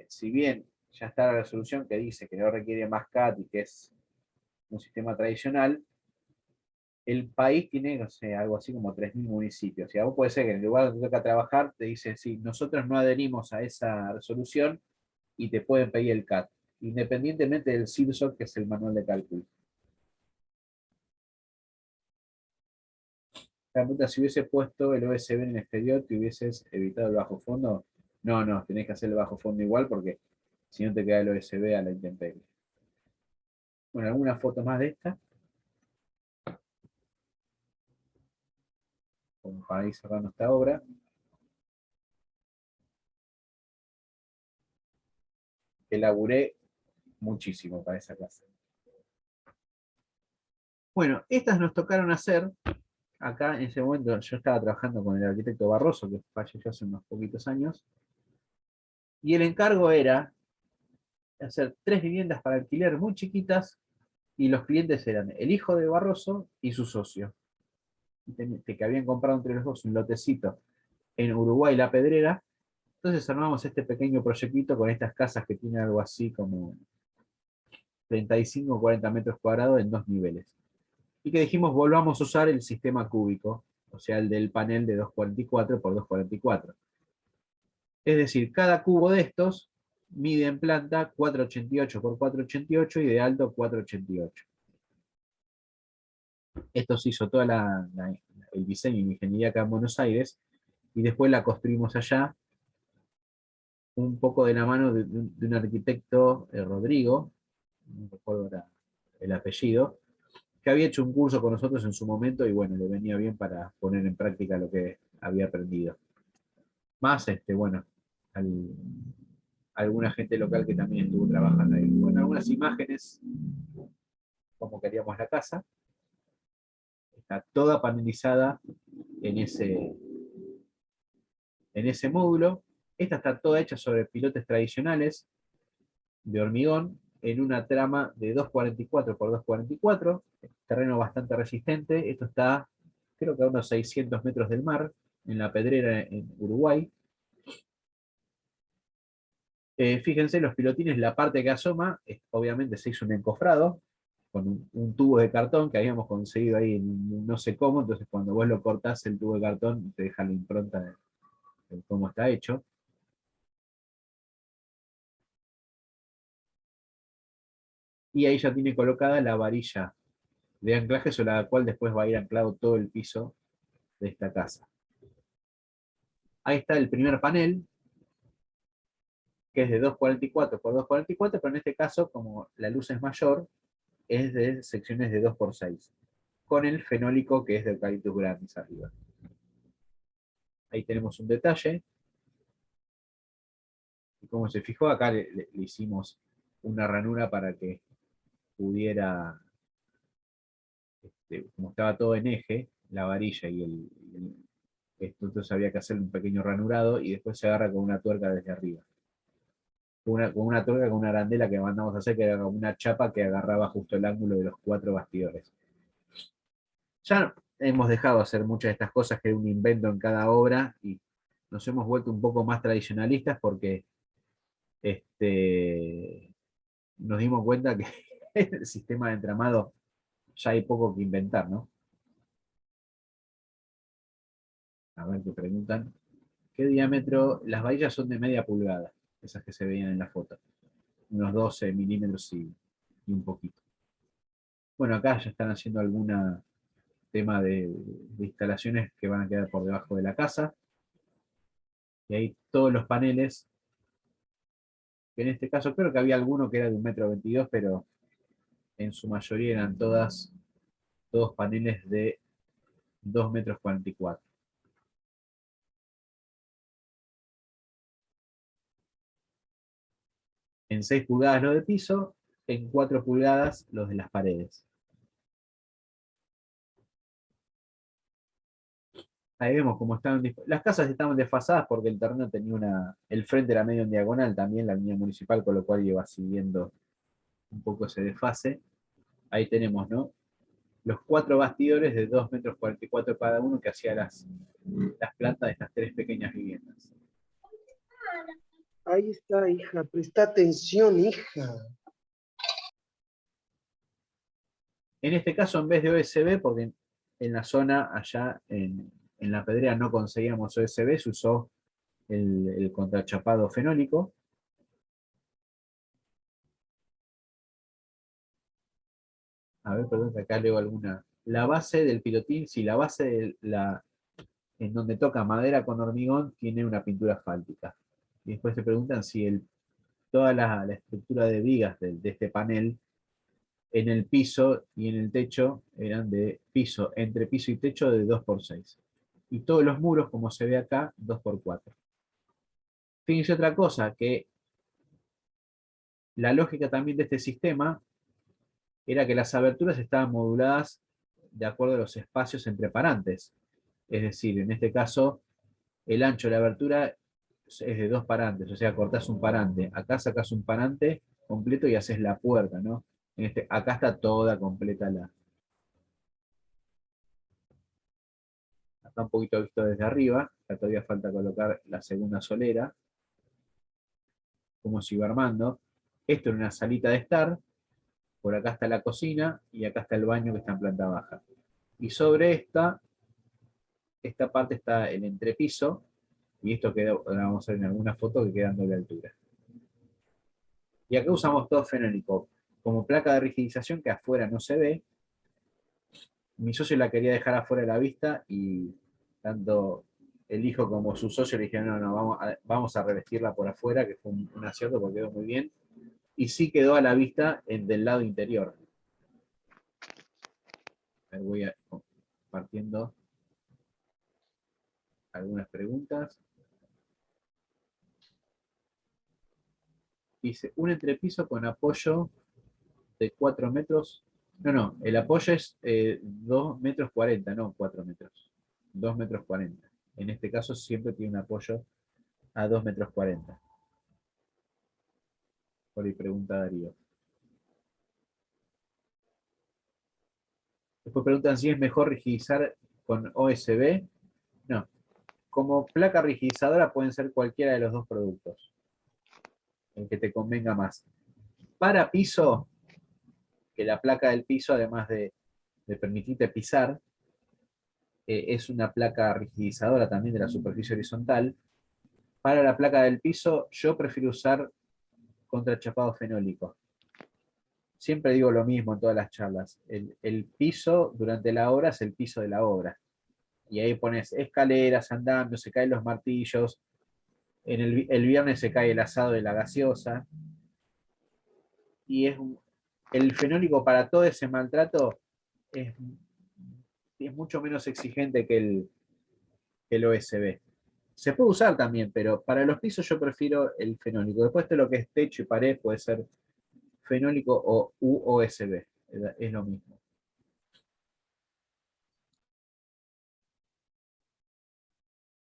si bien ya está la resolución que dice que no requiere más CAT y que es un sistema tradicional, el país tiene, no sé, algo así como 3.000 municipios. Y a vos puede ser que en el lugar donde te toca trabajar te dicen, sí, nosotros no adherimos a esa resolución y te pueden pedir el CAT, independientemente del CIRSOC, que es el manual de cálculo. La pregunta, si hubiese puesto el OSB en el exterior, ¿te hubieses evitado el bajo fondo? No, no, tenés que hacer el bajo fondo igual porque si no te queda el OSB a la intemperie. Bueno, alguna foto más de esta. Como para ir cerrando esta obra. Que laburé muchísimo para esa clase. Bueno, estas nos tocaron hacer. Acá en ese momento yo estaba trabajando con el arquitecto Barroso, que falleció hace unos poquitos años. Y el encargo era hacer 3 viviendas para alquiler muy chiquitas, y los clientes eran el hijo de Barroso y su socio, que habían comprado entre los dos un lotecito en Uruguay La Pedrera. Entonces armamos este pequeño proyectito con estas casas que tienen algo así como 35 o 40 metros cuadrados en 2 niveles. Y que dijimos, volvamos a usar el sistema cúbico, o sea, el del panel de 244 por 244. Es decir, cada cubo de estos mide en planta 488 por 488 y de alto 488. Esto se hizo toda el diseño y la ingeniería acá en Buenos Aires, y después la construimos allá, un poco de la mano de un arquitecto, Rodrigo, no recuerdo el apellido, que había hecho un curso con nosotros en su momento y bueno, le venía bien para poner en práctica lo que había aprendido. Más, bueno, alguna gente local que también estuvo trabajando ahí. Bueno, algunas imágenes, como queríamos la casa. Está toda panelizada en ese módulo. Esta está toda hecha sobre pilotes tradicionales de hormigón en una trama de 244 por 244, terreno bastante resistente. Esto está, creo que a unos 600 metros del mar, en La Pedrera, en Uruguay. Fíjense, los pilotines, la parte que asoma, obviamente se hizo un encofrado, con un tubo de cartón que habíamos conseguido ahí no sé cómo, entonces cuando vos lo cortás el tubo de cartón te deja la impronta de cómo está hecho. Y ahí ya tiene colocada la varilla de anclaje sobre la cual después va a ir anclado todo el piso de esta casa. Ahí está el primer panel, que es de 244 por 244, pero en este caso, como la luz es mayor, es de secciones de 2x6, con el fenólico que es de Eucalyptus grandis arriba. Ahí tenemos un detalle. Y como se fijó, acá le hicimos una ranura para que pudiera, como estaba todo en eje, la varilla y esto, entonces había que hacer un pequeño ranurado y después se agarra con una tuerca desde arriba. Con una tuerca, con una arandela que mandamos a hacer, que era como una chapa que agarraba justo el ángulo de los 4 bastidores. Ya hemos dejado de hacer muchas de estas cosas, que es un invento en cada obra, y nos hemos vuelto un poco más tradicionalistas porque nos dimos cuenta que el sistema de entramado ya hay poco que inventar, ¿no? A ver qué preguntan. ¿Qué diámetro? Las varillas son de media pulgada, esas que se veían en la foto. Unos 12 milímetros y un poquito. Bueno, acá ya están haciendo algún tema de instalaciones que van a quedar por debajo de la casa. Y ahí todos los paneles, que en este caso creo que había alguno que era de 1,22 m, pero en su mayoría eran todos paneles de 2,44 m. En 6 pulgadas los de piso, en 4 pulgadas los de las paredes. Ahí vemos cómo estaban. Las casas estaban desfasadas porque el terreno tenía el frente era medio en diagonal también, la línea municipal, con lo cual iba siguiendo un poco ese desfase. Ahí tenemos, ¿no? Los 4 bastidores de 2,44 m cada uno, que hacía las plantas de estas 3 pequeñas viviendas. Ahí está, hija, presta atención, hija. En este caso, en vez de OSB, porque en la zona allá en La Pedrera no conseguíamos OSB, se usó el contrachapado fenólico. A ver, perdón, que acá leo alguna. La base del pilotín, sí, la base en donde toca madera con hormigón tiene una pintura asfáltica. Y después se preguntan si toda la estructura de vigas de este panel en el piso y en el techo eran de piso, entre piso y techo de 2x6. Y todos los muros, como se ve acá, 2x4. Fíjense otra cosa, que la lógica también de este sistema era que las aberturas estaban moduladas de acuerdo a los espacios entre parantes. Es decir, en este caso, el ancho de la abertura es de 2 parantes, o sea, cortás un parante. Acá sacás un parante completo y haces la puerta, ¿no? Acá está toda completa Está un poquito visto desde arriba, acá todavía falta colocar la segunda solera, como se iba armando. Esto es una salita de estar, por acá está la cocina y acá está el baño que está en planta baja. Y sobre esta parte está el entrepiso, y esto queda, vamos a ver en alguna foto que queda dando la altura. Y acá usamos todo fenólico, como placa de rigidización que afuera no se ve. Mi socio la quería dejar afuera de la vista y tanto el hijo como su socio le dijeron, no, vamos a revestirla por afuera, que fue un acierto porque quedó muy bien. Y sí quedó a la vista del lado interior. A ver, voy compartiendo algunas preguntas. Dice, un entrepiso con apoyo de 4 metros. No, el apoyo es 2 metros 40, no 4 metros. 2 metros 40. En este caso siempre tiene un apoyo a 2 metros 40. Por ahí pregunta Darío. Después preguntan si es mejor rigidizar con OSB. No. Como placa rigidizadora pueden ser cualquiera de los dos productos. El que te convenga más. Para piso, que la placa del piso, además de permitirte pisar, es una placa rigidizadora también de la superficie horizontal. Para la placa del piso, yo prefiero usar contrachapado fenólico. Siempre digo lo mismo en todas las charlas. El piso durante la obra es el piso de la obra. Y ahí pones escaleras, andamios, se caen los martillos. El viernes se cae el asado de la gaseosa. Y el fenólico para todo ese maltrato es mucho menos exigente que el OSB. Se puede usar también, pero para los pisos yo prefiero el fenólico. Después de lo que es techo y pared puede ser fenólico o UOSB. Es lo mismo.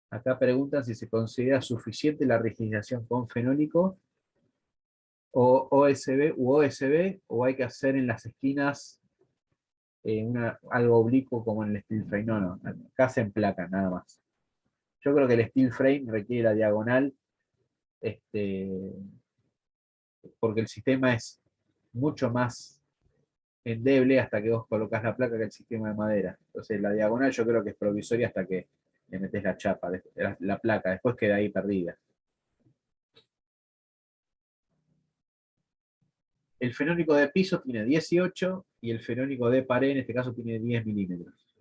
Acá preguntan si se considera suficiente la rigidización con fenólico o OSB u OSB, o hay que hacer en las esquinas algo oblicuo como en el steel frame. No, acá se emplaca nada más. Yo creo que el steel frame requiere la diagonal, porque el sistema es mucho más endeble hasta que vos colocas la placa que el sistema de madera. Entonces la diagonal yo creo que es provisoria hasta que le metes la chapa, la placa, después queda ahí perdida. El fenólico de piso tiene 18 y el fenólico de pared en este caso tiene 10 milímetros.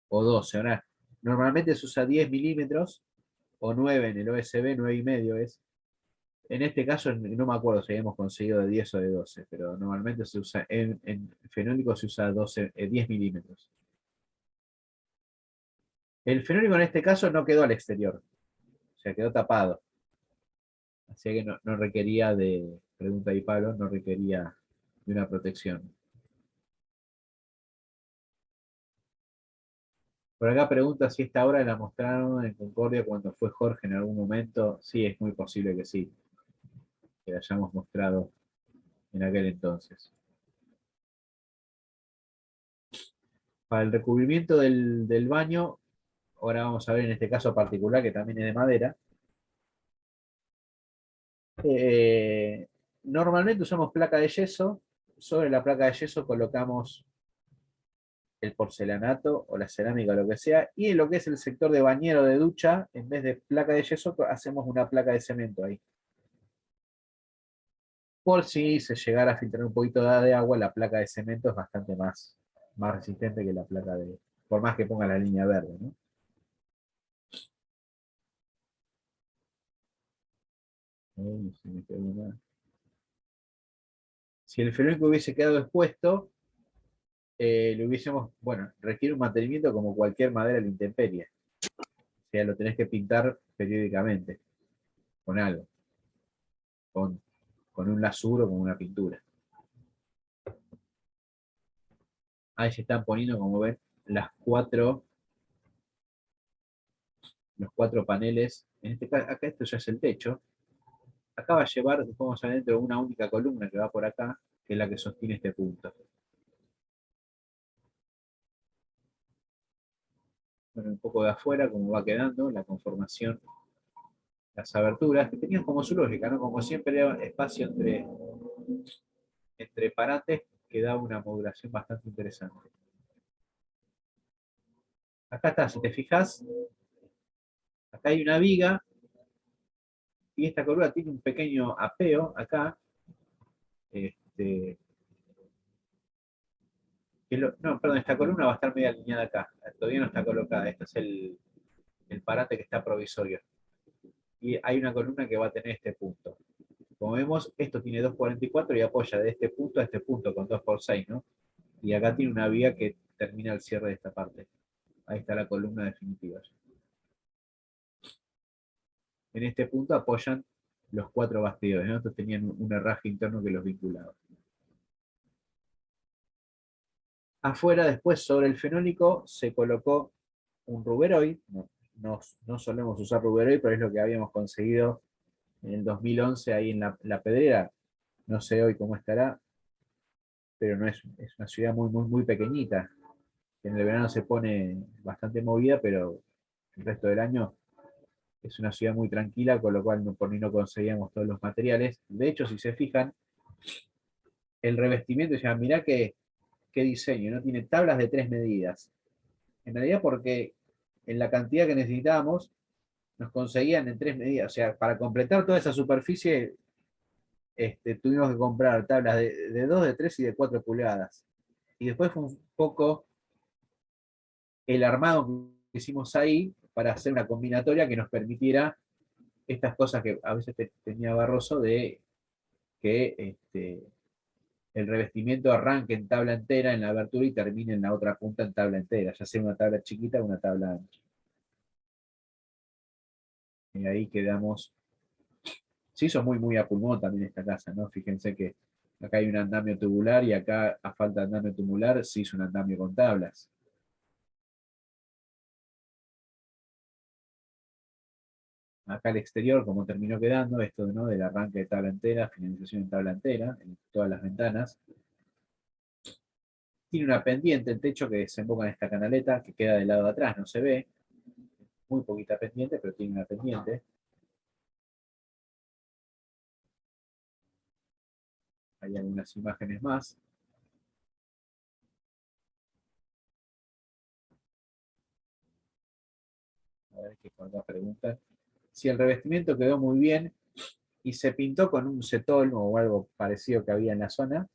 O 12. Ahora, normalmente se usa 10 milímetros o 9 en el OSB, 9,5 es. En este caso no me acuerdo si habíamos conseguido de 10 o de 12, pero normalmente se usa en fenólico se usa 10 milímetros. El fenólico en este caso no quedó al exterior, o sea, quedó tapado. Así que no requería de, pregunta ahí Pablo, no requería de una protección. Por acá pregunta si esta obra la mostraron en Concordia cuando fue Jorge en algún momento. Sí, es muy posible que sí, que la hayamos mostrado en aquel entonces. Para el recubrimiento del baño, ahora vamos a ver en este caso particular, que también es de madera. Normalmente usamos placa de yeso. Sobre la placa de yeso colocamos el porcelanato o la cerámica o lo que sea, y en lo que es el sector de bañero de ducha, en vez de placa de yeso, hacemos una placa de cemento ahí. Por si se llegara a filtrar un poquito de agua, la placa de cemento es bastante más resistente que la placa por más que ponga la línea verde, ¿no? Si el fenólico hubiese quedado expuesto, le hubiésemos, bueno, requiere un mantenimiento como cualquier madera a la intemperie. O sea, lo tenés que pintar periódicamente, con algo, con un lasuro, con una pintura. Ahí se están poniendo, como ven, los cuatro paneles. En este caso, acá esto ya es el techo. Acá va a llevar, vamos adentro, una única columna que va por acá, que es la que sostiene este punto. Bueno, un poco de afuera, como va quedando, la conformación, las aberturas, que tenían como su lógica, ¿no? Como siempre era espacio entre parantes, que da una modulación bastante interesante. Acá está, si te fijas, acá hay una viga, y esta columna tiene un pequeño apeo acá. No, perdón, esta columna va a estar media alineada acá. Todavía no está colocada. Este es el parante que está provisorio. Y hay una columna que va a tener este punto. Como vemos, esto tiene 2,44 y apoya de este punto a este punto con 2x6, ¿no? Y acá tiene una viga que termina el cierre de esta parte. Ahí está la columna definitiva. En este punto apoyan los 4 bastidores, ¿no? Estos tenían un herraje interno que los vinculaba. Afuera, después, sobre el fenólico, se colocó un ruberoid. No solemos usar ruberoid, pero es lo que habíamos conseguido en el 2011 ahí en la Pedrera. No sé hoy cómo estará, pero no es una ciudad muy pequeñita. En el verano se pone bastante movida, pero el resto del año es una ciudad muy tranquila, con lo cual por ahí no conseguíamos todos los materiales. De hecho, si se fijan, el revestimiento, ya mirá qué diseño, ¿no? Tiene tablas de 3 medidas. En realidad porque en la cantidad que necesitábamos, nos conseguían en 3 medidas. O sea, para completar toda esa superficie, tuvimos que comprar tablas de 2, de 3 y de 4 pulgadas. Y después fue un poco el armado que hicimos ahí para hacer una combinatoria que nos permitiera estas cosas que a veces tenía Barroso de que el revestimiento arranque en tabla entera en la abertura y termine en la otra punta en tabla entera, ya sea una tabla chiquita o una tabla ancha. Y ahí quedamos. Se hizo muy a pulmón también esta casa, ¿no? Fíjense que acá hay un andamio tubular y acá, a falta de andamio tubular, se hizo un andamio con tablas. Acá el exterior, como terminó quedando, esto, ¿no? Del arranque de tabla entera, finalización en tabla entera, en todas las ventanas. Tiene una pendiente el techo que desemboca en esta canaleta, que queda del lado de atrás, no se ve. Muy poquita pendiente, pero tiene una pendiente. Hay algunas imágenes más. A ver qué cuando preguntan. Si el revestimiento quedó muy bien y se pintó con un cetol o algo parecido que había en la zona,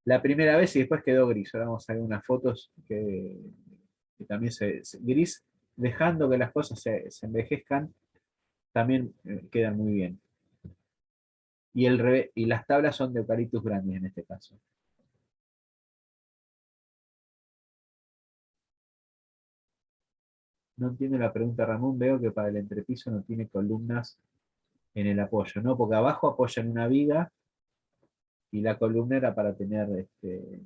la primera vez y después quedó gris. Ahora vamos a ver unas fotos que también gris, dejando que las cosas se envejezcan, también quedan muy bien. Y las tablas son de Eucaliptus grandis en este caso. No entiendo la pregunta, Ramón. Veo que para el entrepiso no tiene columnas en el apoyo, ¿no? Porque abajo apoyan una viga y la columna era para tener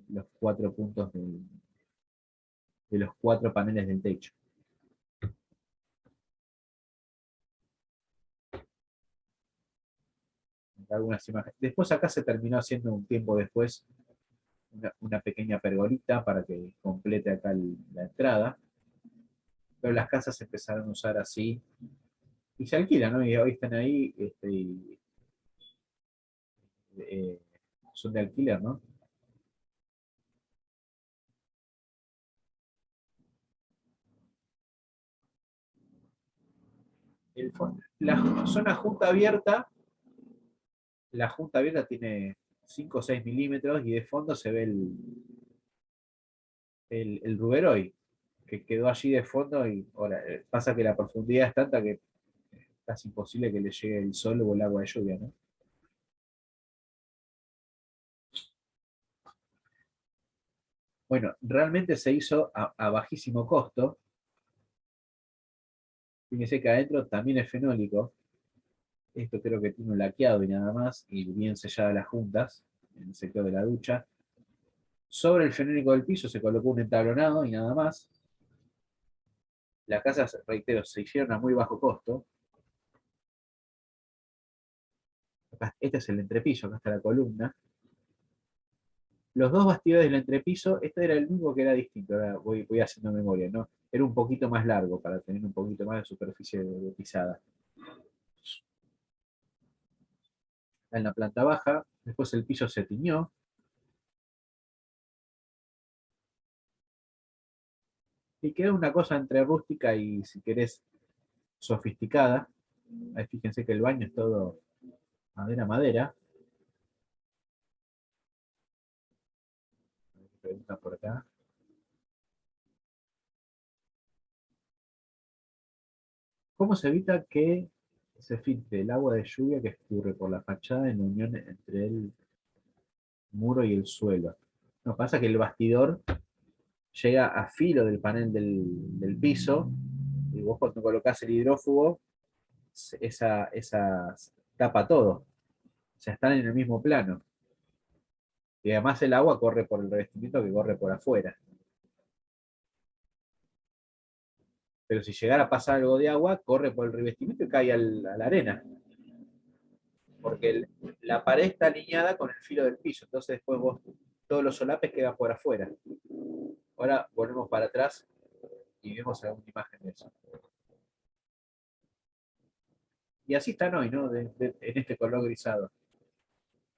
los 4 puntos de los 4 paneles del techo. Algunas imágenes. Después acá se terminó haciendo un tiempo después una pequeña pergolita para que complete acá la entrada. Pero las casas se empezaron a usar así y se alquilan, ¿no? Y hoy están ahí eh, son de alquiler, ¿no? La zona junta abierta tiene 5 o 6 milímetros y de fondo se ve el Ruberoy, que quedó allí de fondo y ahora pasa que la profundidad es tanta que es casi imposible que le llegue el sol o el agua de lluvia, ¿no? Bueno, realmente se hizo a bajísimo costo. Fíjense que adentro también es fenólico. Esto creo que tiene un laqueado y nada más, y bien selladas las juntas en el sector de la ducha. Sobre el fenólico del piso se colocó un entablonado y nada más. Las casas, reitero, se hicieron a muy bajo costo. Este es el entrepiso, acá está la columna. Los 2 bastidores del entrepiso, este era el único que era distinto, ahora voy haciendo memoria, ¿no? Era un poquito más largo para tener un poquito más de superficie de pisada. En la planta baja, después el piso se tiñó. Y quedó una cosa entre rústica y, si querés, sofisticada. Ahí fíjense que el baño es todo madera. Pregunta por acá. ¿Cómo se evita que se filtre el agua de lluvia que escurre por la fachada en unión entre el muro y el suelo? No, pasa que el bastidor llega a filo del panel del piso, y vos cuando colocás el hidrófugo, esa tapa todo. O sea, están en el mismo plano. Y además el agua corre por el revestimiento que corre por afuera. Pero si llegara a pasar algo de agua, corre por el revestimiento y cae a la arena. Porque la pared está alineada con el filo del piso. Entonces después vos, todos los solapes quedan por afuera. Ahora volvemos para atrás y vemos alguna imagen de eso. Y así están hoy, ¿no? En este color grisado.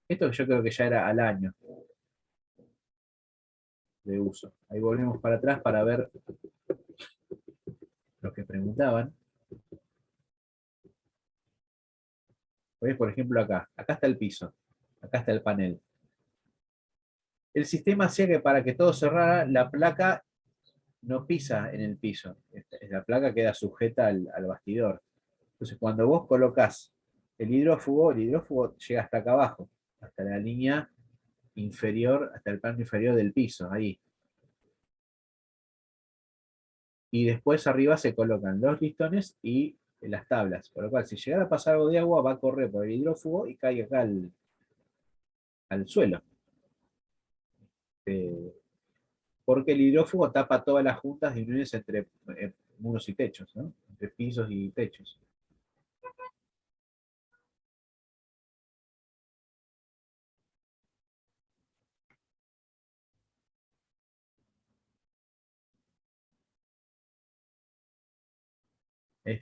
Esto yo creo que ya era al año de uso. Ahí volvemos para atrás para ver lo que preguntaban. ¿Ves? Por ejemplo, acá está el piso, acá está el panel. El sistema hacía que para que todo cerrara, la placa no pisa en el piso. La placa queda sujeta al bastidor. Entonces, cuando vos colocás el hidrófugo llega hasta acá abajo, hasta la línea inferior, hasta el plano inferior del piso, ahí. Y después arriba se colocan los listones y las tablas. Por lo cual, si llegara a pasar algo de agua, va a correr por el hidrófugo y cae acá al suelo. Porque el hidrófugo tapa todas las juntas de uniones entre muros y techos, ¿no? Entre pisos y techos.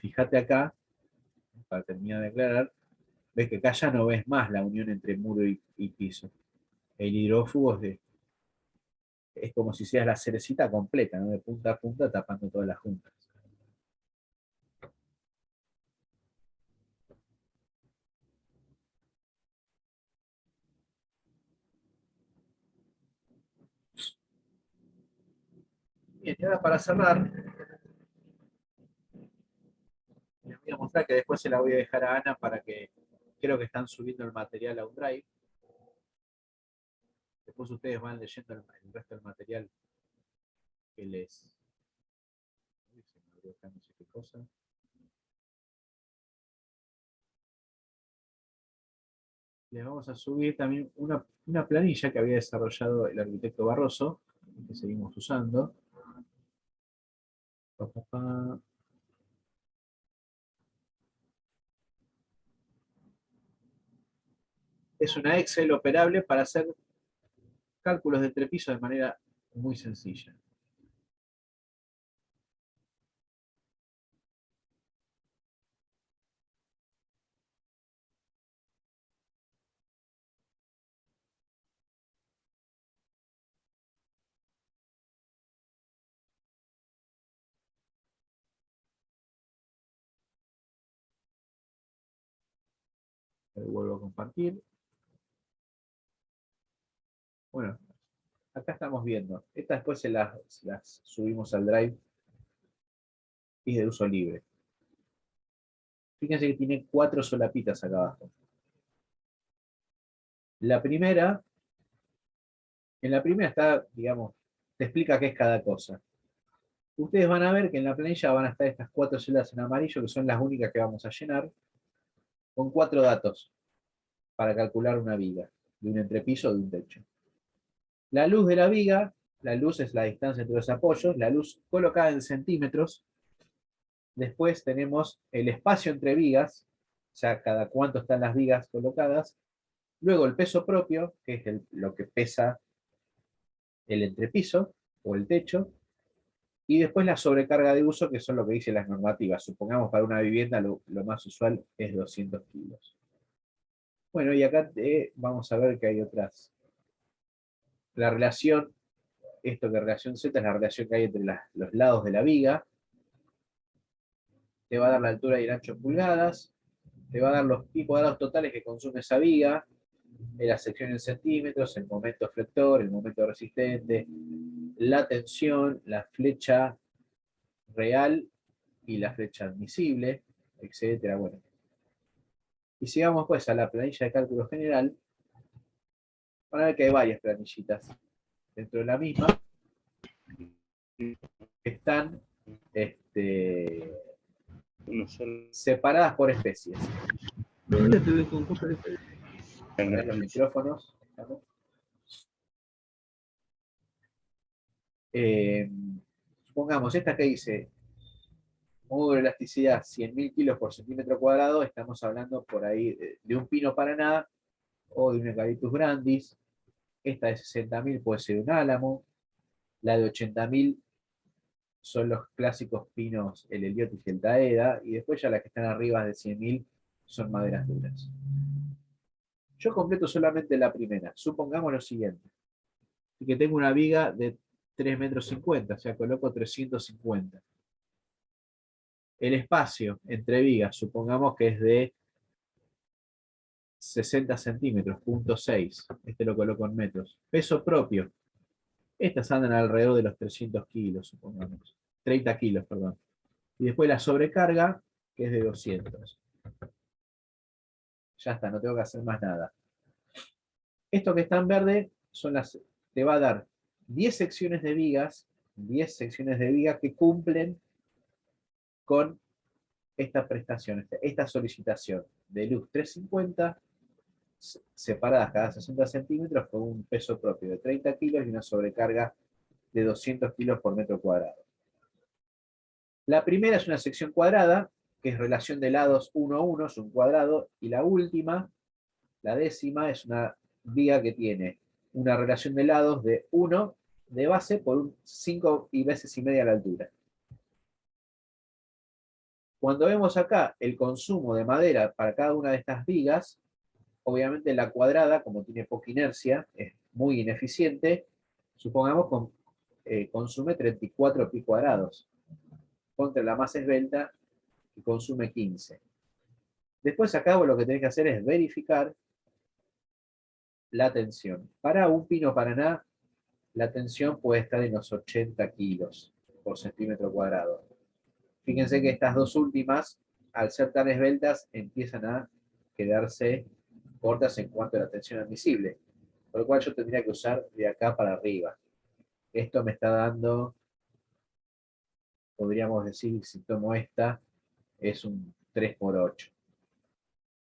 Fíjate acá, para terminar de aclarar, ves que acá ya no ves más la unión entre muro y piso. El hidrófugo es como si seas la cerecita completa, ¿no? De punta a punta tapando todas las juntas. Bien, y ahora para cerrar, les voy a mostrar que después se la voy a dejar a Ana para que, creo que están subiendo el material a un drive. Después ustedes van leyendo el resto del material que les... Uy, se me abrió acá no sé qué cosa. Les vamos a subir también una planilla que había desarrollado el arquitecto Barroso, que seguimos usando. Es una Excel operable para hacer cálculos de entrepiso de manera muy sencilla. Vuelvo a compartir. Bueno, acá estamos viendo. Esta después se las subimos al Drive y es de uso libre. Fíjense que tiene 4 solapitas acá abajo. En la primera está, digamos, te explica qué es cada cosa. Ustedes van a ver que en la planilla van a estar estas 4 celdas en amarillo, que son las únicas que vamos a llenar, con 4 datos para calcular una viga, de un entrepiso o de un techo. La luz de la viga, la luz es la distancia entre los apoyos, la luz colocada en centímetros. Después tenemos el espacio entre vigas, o sea, cada cuánto están las vigas colocadas. Luego el peso propio, que es lo que pesa el entrepiso o el techo. Y después la sobrecarga de uso, que son lo que dicen las normativas. Supongamos para una vivienda lo más usual es 200 kilos. Bueno, y acá vamos a ver que hay otras. La relación, esto que relación Z es la relación que hay entre los lados de la viga. Te va a dar la altura y el ancho en pulgadas. Te va a dar los pi cuadrados totales que consume esa viga, la sección en centímetros, el momento flector, el momento resistente, la tensión, la flecha real y la flecha admisible, etcétera. Bueno. Y sigamos pues a la planilla de cálculo general, van a ver que hay varias planillitas. dentro de la misma, están separadas por especies. Poner los micrófonos. Supongamos esta que dice módulo de elasticidad 100.000 kilos por centímetro cuadrado, estamos hablando por ahí de un pino paraná o de un Eucalyptus grandis. Esta de 60.000 puede ser un álamo, la de 80.000 son los clásicos pinos, el Heliotis y el Taeda, y después ya las que están arriba de 100.000 son maderas duras. Yo completo solamente la primera. Supongamos lo siguiente, que tengo una viga de 3,50 metros, o sea, coloco 350. El espacio entre vigas, supongamos que es de 60 centímetros, 0,6. Este lo coloco en metros. Peso propio. Estas andan alrededor de los 300 kilos, supongamos. 30 kilos, perdón. Y después la sobrecarga, que es de 200. Ya está, no tengo que hacer más nada. Esto que está en verde te va a dar 10 secciones de vigas que cumplen con esta prestación, esta solicitación de luz 350, separadas cada 60 centímetros con un peso propio de 30 kilos y una sobrecarga de 200 kilos por metro cuadrado. La primera es una sección cuadrada, que es relación de lados 1 a 1, es un cuadrado, y la última, la décima, es una viga que tiene una relación de lados de 1 de base por 5 veces y media la altura. Cuando vemos acá el consumo de madera para cada una de estas vigas, obviamente la cuadrada, como tiene poca inercia, es muy ineficiente. Supongamos que consume 34 pi cuadrados, contra la más esbelta que consume 15. Después acá lo que tenés que hacer es verificar la tensión. Para un pino paraná, la tensión puede estar en los 80 kilos por centímetro cuadrado. Fíjense que estas dos últimas, al ser tan esbeltas, empiezan a quedarse cortas en cuanto a la tensión admisible. Por lo cual yo tendría que usar de acá para arriba. Esto me está dando, podríamos decir, si tomo esta, es un 3×8.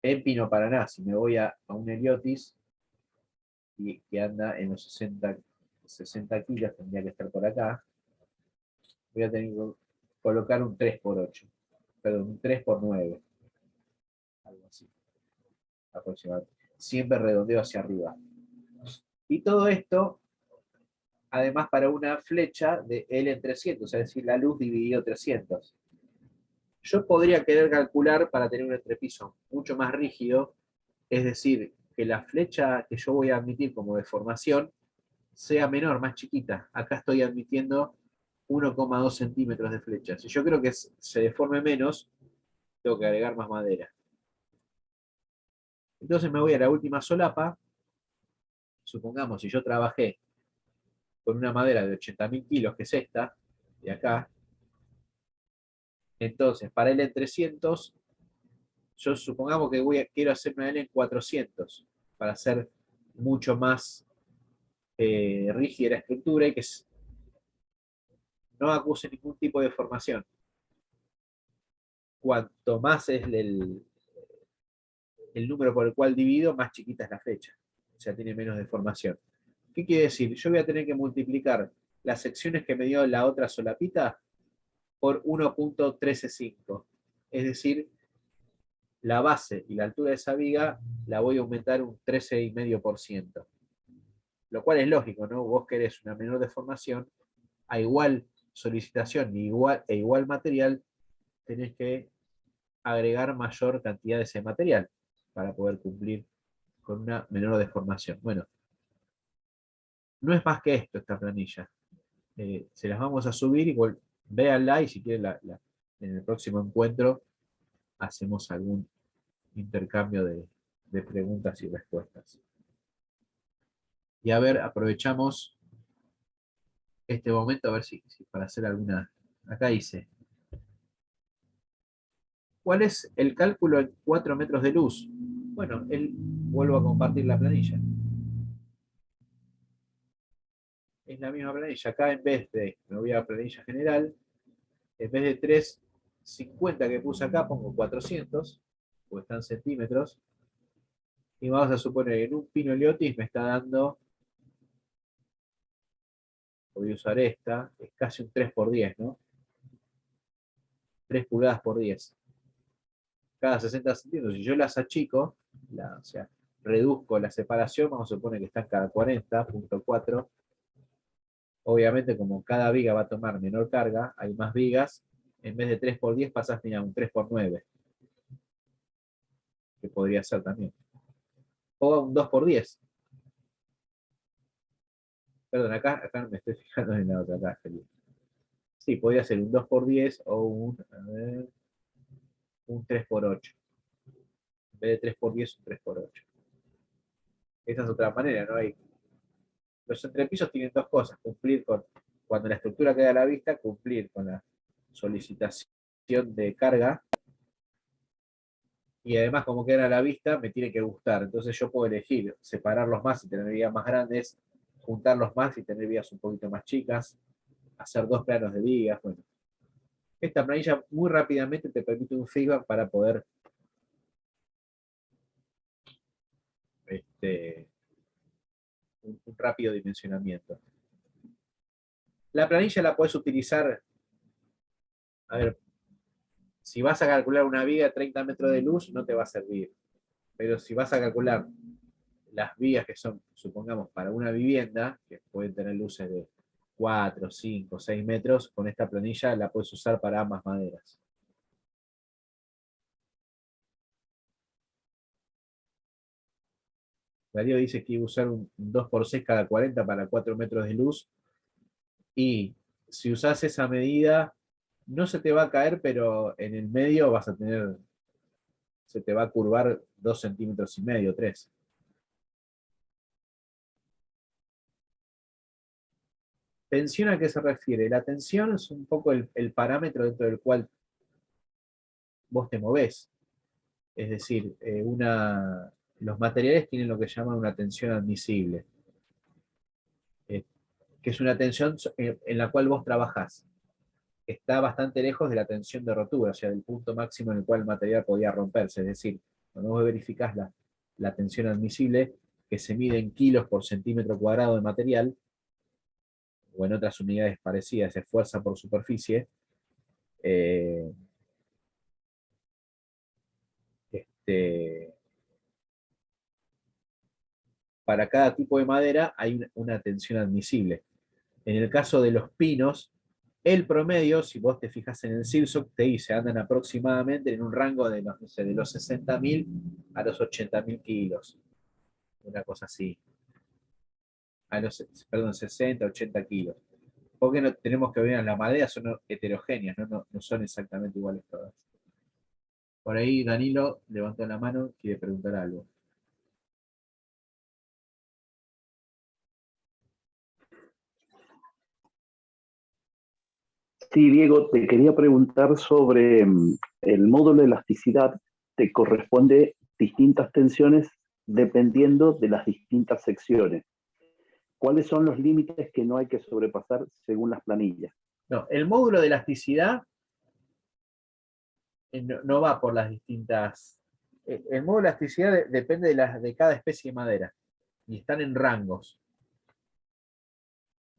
En pino paraná, si me voy a un Heliotis, y que anda en los 60 kilos, tendría que estar por acá, voy a tener que colocar un 3×8, perdón, un 3×9, algo así, aproximadamente. Siempre redondeo hacia arriba. Y todo esto, además, para una flecha de L en 300, es decir, la luz dividido 300. Yo podría querer calcular para tener un entrepiso mucho más rígido, es decir, que la flecha que yo voy a admitir como deformación sea menor, más chiquita. Acá estoy admitiendo 1,2 centímetros de flecha. Si yo creo que se deforme menos, tengo que agregar más madera. Entonces me voy a la última solapa. Supongamos, si yo trabajé con una madera de 80.000 kilos, que es esta, de acá, entonces para L en 300, yo supongamos que quiero hacer una L en 400, para hacer mucho más rígida la estructura y que no acuse ningún tipo de deformación. Cuanto más es el número por el cual divido, más chiquita es la flecha. O sea, tiene menos deformación. ¿Qué quiere decir? Yo voy a tener que multiplicar las secciones que me dio la otra solapita por 1,135. Es decir, la base y la altura de esa viga la voy a aumentar un 13,5%. Lo cual es lógico, ¿no? Vos querés una menor deformación, a igual solicitación e igual material, tenés que agregar mayor cantidad de ese material para poder cumplir con una menor deformación. Bueno, no es más que esto esta planilla. Se las vamos a subir y véanla, y si quieren en el próximo encuentro hacemos algún intercambio de preguntas y respuestas. Y a ver, aprovechamos este momento a ver si para hacer alguna. Acá dice, ¿cuál es el cálculo en 4 metros de luz? Bueno, vuelvo a compartir la planilla. es la misma planilla. Acá en vez de, me voy a planilla general, en vez de 350 que puse acá, pongo 400, porque están centímetros. Y vamos a suponer que en un pino Liotis me está dando, voy a usar esta, es casi un 3×10, ¿no? 3 pulgadas por 10. Cada 60 centímetros. Si yo las achico, o sea, reduzco la separación, vamos a suponer que están cada 40.4. Obviamente, como cada viga va a tomar menor carga, hay más vigas. En vez de 3×10 pasaste a un 3×9. Que podría ser también. O a un 2×10. Perdón, acá me estoy fijando en la otra caja. Sí, podría ser un 2×10 o un 3×8. En vez de 3×10, un 3×8. Esa es otra manera, ¿no? Los entrepisos tienen dos cosas: cumplir con, cuando la estructura queda a la vista, cumplir con la solicitación de carga, y además, como quedan a la vista, me tiene que gustar. Entonces yo puedo elegir separarlos más y tener vigas más grandes, juntarlos más y tener vigas un poquito más chicas, hacer 2 planos de vigas. Bueno, esta planilla muy rápidamente te permite un feedback para poder un rápido dimensionamiento. La planilla la puedes utilizar, a ver, si vas a calcular una viga de 30 metros de luz, no te va a servir. Pero si vas a calcular las vigas que son, supongamos, para una vivienda, que pueden tener luces de 4, 5, 6 metros, con esta planilla la puedes usar para ambas maderas. Darío dice que iba a usar un 2×6 cada 40 para 4 metros de luz. Y si usas esa medida, no se te va a caer, pero en el medio vas a tener, se te va a curvar 2,5 centímetros, 3. ¿Tensión a qué se refiere? La tensión es un poco el parámetro dentro del cual vos te movés. Es decir, los materiales tienen lo que llaman una tensión admisible, que es una tensión en la cual vos trabajás. Está bastante lejos de la tensión de rotura, o sea, del punto máximo en el cual el material podía romperse. Es decir, cuando vos verificás la tensión admisible, que se mide en kilos por centímetro cuadrado de material, o en otras unidades parecidas, es fuerza por superficie, para cada tipo de madera hay una tensión admisible. En el caso de los pinos, el promedio, si vos te fijas en el SIRSOC, te dice, andan aproximadamente en un rango de, no sé, de los 60.000 a los 80.000 kilos. Una cosa así. Perdón, 60, 80 kilos. Porque no tenemos que ver, las maderas son heterogéneas, no son exactamente iguales todas. Por ahí Danilo levantó la mano, quiere preguntar algo. Sí, Diego, te quería preguntar sobre el módulo de elasticidad. Te corresponde distintas tensiones dependiendo de las distintas secciones. ¿Cuáles son los límites que no hay que sobrepasar según las planillas? No, el módulo de elasticidad no va por las distintas... El módulo de elasticidad depende de cada especie de madera, y están en rangos.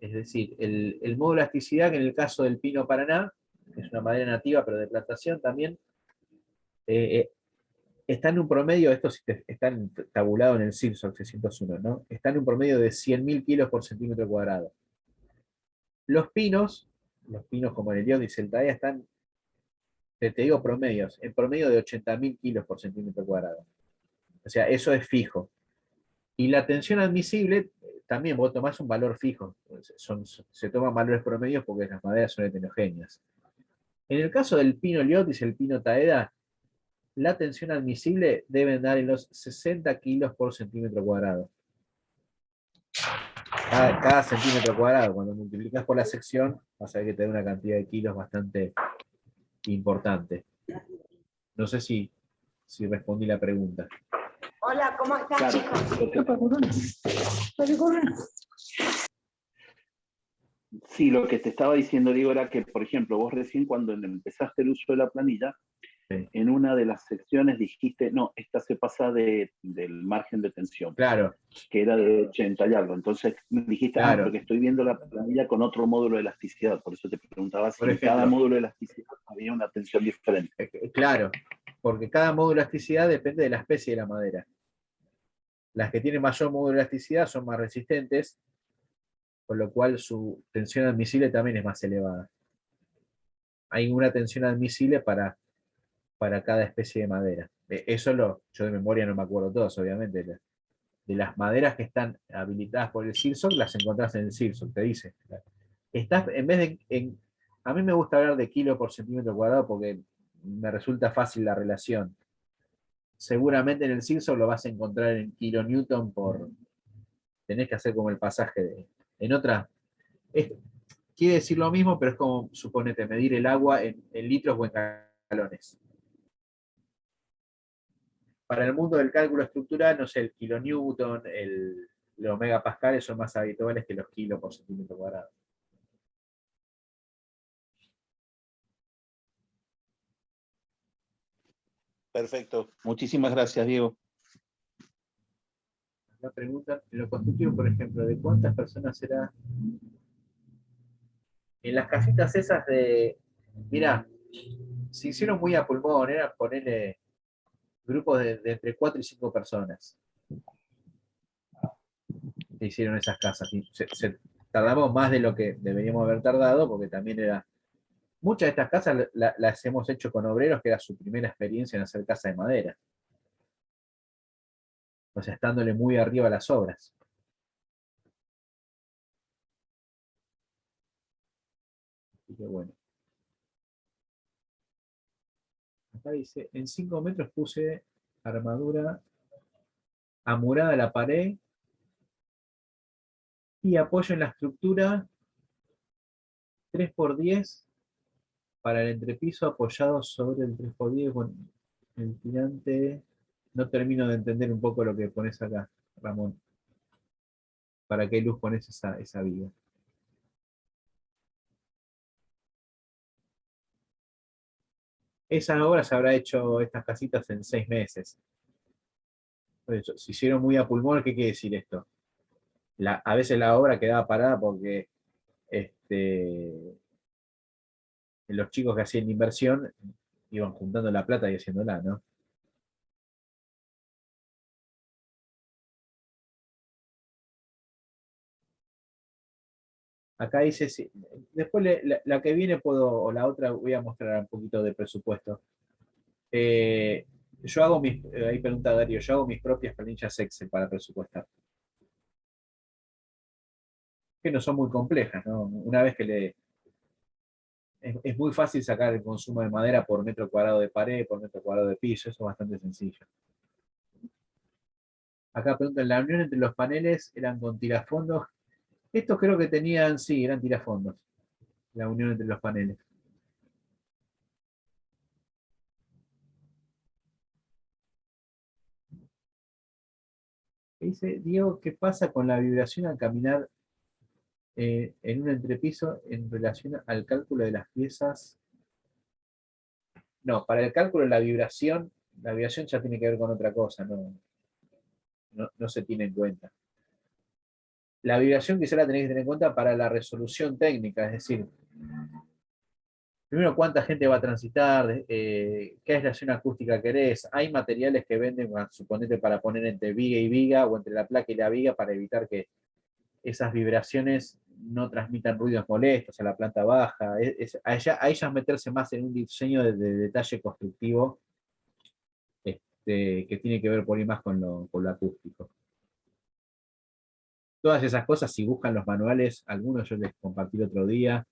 Es decir, el módulo de elasticidad, que en el caso del pino Paraná, que es una madera nativa pero de plantación también, está en un promedio, esto está tabulado en el SIRSOC 601, ¿no? Está en un promedio de 100.000 kilos por centímetro cuadrado. Los pinos como el Heliodis y el Taea están, te digo promedios, en promedio de 80.000 kilos por centímetro cuadrado. O sea, eso es fijo. Y la tensión admisible, también vos tomás un valor fijo. Se toman valores promedios porque las maderas son heterogéneas. En el caso del pino Liotis y el pino Taeda, la tensión admisible debe andar en los 60 kilos por centímetro cuadrado. Cada centímetro cuadrado, cuando multiplicas por la sección, vas a ver que te da una cantidad de kilos bastante importante. No sé si respondí la pregunta. Hola, ¿cómo están, Claro, chicos? Sí, lo que te estaba diciendo, Diego, era que, por ejemplo, vos recién cuando empezaste el uso de la planilla, Sí. en una de las secciones dijiste, no, esta se pasa del margen de tensión, Claro, que era de 80 y algo. Entonces dijiste, claro. porque estoy viendo la planilla con otro módulo de elasticidad. Por eso te preguntaba si Por en cada ejemplo. módulo de elasticidad había una tensión diferente. Claro, porque cada módulo de elasticidad depende de la especie de la madera. Las que tienen mayor módulo de elasticidad son más resistentes, con lo cual su tensión admisible también es más elevada. Hay una tensión admisible para cada especie de madera. Yo de memoria no me acuerdo todos, obviamente. De las maderas que están habilitadas por el CIRSOC, las encontrás en el CIRSOC, te dice. En vez a mí me gusta hablar de kilo por centímetro cuadrado porque me resulta fácil la relación. Seguramente en el CIRSOC lo vas a encontrar en kilonewton tenés que hacer como el pasaje en otra. Quiere decir lo mismo, pero es como, suponete, medir el agua en litros o en galones. Para el mundo del cálculo estructural, no sé, el kilonewton, los megapascales son más habituales que los kilos por centímetro cuadrado. Perfecto. Muchísimas gracias, Diego. La pregunta, en lo constructivo, por ejemplo, ¿de cuántas personas será? En las casitas esas mirá, se hicieron muy a pulmón, era ponerle grupos de entre 4 y 5 personas. Se hicieron esas casas. Y tardamos más de lo que deberíamos haber tardado, porque también era. Muchas de estas casas las hemos hecho con obreros, que era su primera experiencia en hacer casa de madera. O sea, estándole muy arriba a las obras. Así que bueno. Acá dice, en 5 metros puse armadura amurada a la pared y apoyo en la estructura 3x10 para el entrepiso apoyado sobre el 3x10 con el tirante. No termino de entender un poco lo que pones acá, Ramón. ¿Para qué luz pones esa viga? Esa obra se habrá hecho estas casitas en 6 meses. Se hicieron muy a pulmón. ¿Qué quiere decir esto? A veces la obra quedaba parada porque los chicos que hacían inversión iban juntando la plata y haciéndola, ¿no? Acá dice, sí, después la que viene o la otra voy a mostrar un poquito de presupuesto. Ahí pregunta Darío, yo hago mis propias planillas Excel para presupuestar. Que no son muy complejas, ¿no? Una vez que es muy fácil sacar el consumo de madera por metro cuadrado de pared, por metro cuadrado de piso, eso es bastante sencillo. Acá preguntan, ¿la unión entre los paneles eran con tirafondos? Estos creo que tenían, sí, eran tirafondos. La unión entre los paneles. Dice Diego, ¿qué pasa con la vibración al caminar en un entrepiso en relación al cálculo de las piezas? No, para el cálculo de la vibración ya tiene que ver con otra cosa, no se tiene en cuenta. La vibración quizá la tenés que tener en cuenta para la resolución técnica, es decir, primero cuánta gente va a transitar, qué aislación acústica querés. Hay materiales que venden, suponete, para poner entre viga y viga o entre la placa y la viga para evitar que esas vibraciones no transmitan ruidos molestos a la planta baja. A ellas meterse más en un diseño de detalle constructivo que tiene que ver por ahí más con lo acústico. Todas esas cosas, si buscan los manuales, algunos yo les compartí el otro día,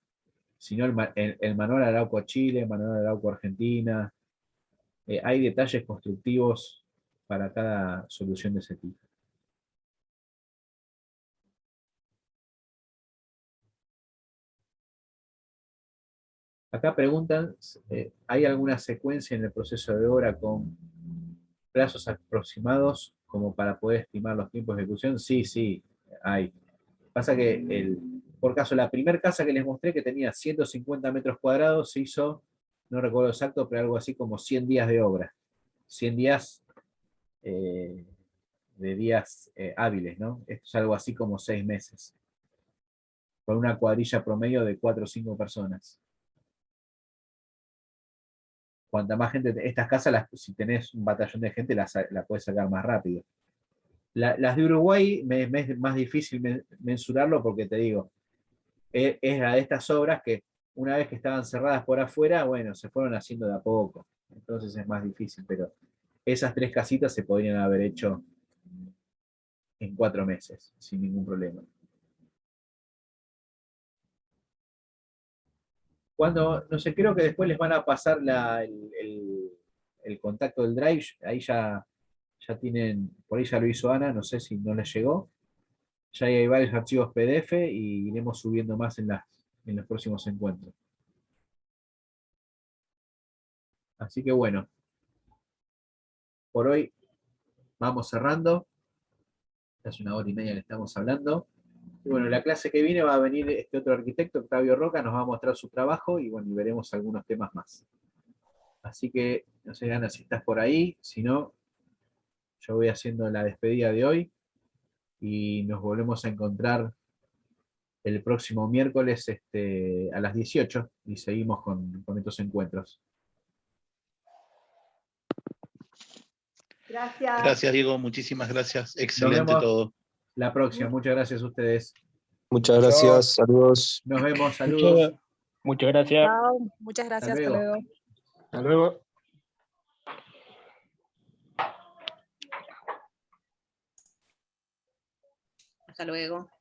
si no el manual Arauco Chile, el manual Arauco Argentina, hay detalles constructivos para cada solución de ese tipo. Acá preguntan, ¿hay alguna secuencia en el proceso de obra con plazos aproximados como para poder estimar los tiempos de ejecución? Sí, hay. Pasa que Por caso, la primera casa que les mostré, que tenía 150 metros cuadrados, se hizo, no recuerdo exacto, pero algo así como 100 días de obra. 100 días de días hábiles, ¿no? Esto es algo así como 6 meses. Con una cuadrilla promedio de 4 o 5 personas. Cuanta más gente, estas casas, si tenés un batallón de gente, la puedes sacar más rápido. Las de Uruguay me es más difícil mensurarlo porque te digo, es la de estas obras que una vez que estaban cerradas por afuera, bueno, se fueron haciendo de a poco. Entonces es más difícil, pero esas 3 casitas se podrían haber hecho en 4 meses, sin ningún problema. Cuando, no sé, creo que después les van a pasar el contacto del Drive, ahí ya tienen, por ahí ya lo hizo Ana, no sé si no les llegó. Ya hay varios archivos PDF y iremos subiendo más en los próximos encuentros. Así que bueno, por hoy vamos cerrando. Hace 1 hora y media que estamos hablando. Y bueno, la clase que viene va a venir este otro arquitecto, Octavio Roca, nos va a mostrar su trabajo y bueno, y veremos algunos temas más. Así que, no sé, Ana, si estás por ahí, si no, yo voy haciendo la despedida de hoy y nos volvemos a encontrar el próximo miércoles a las 18 y seguimos con estos encuentros. Gracias. Gracias, Diego. Muchísimas gracias. Nos Excelente vemos todo. la próxima. Muchas gracias a ustedes. Muchas gracias, saludos. Nos vemos, saludos. Muchas gracias. Chao. Muchas gracias. Hasta Hasta luego. luego. Hasta luego. Hasta luego.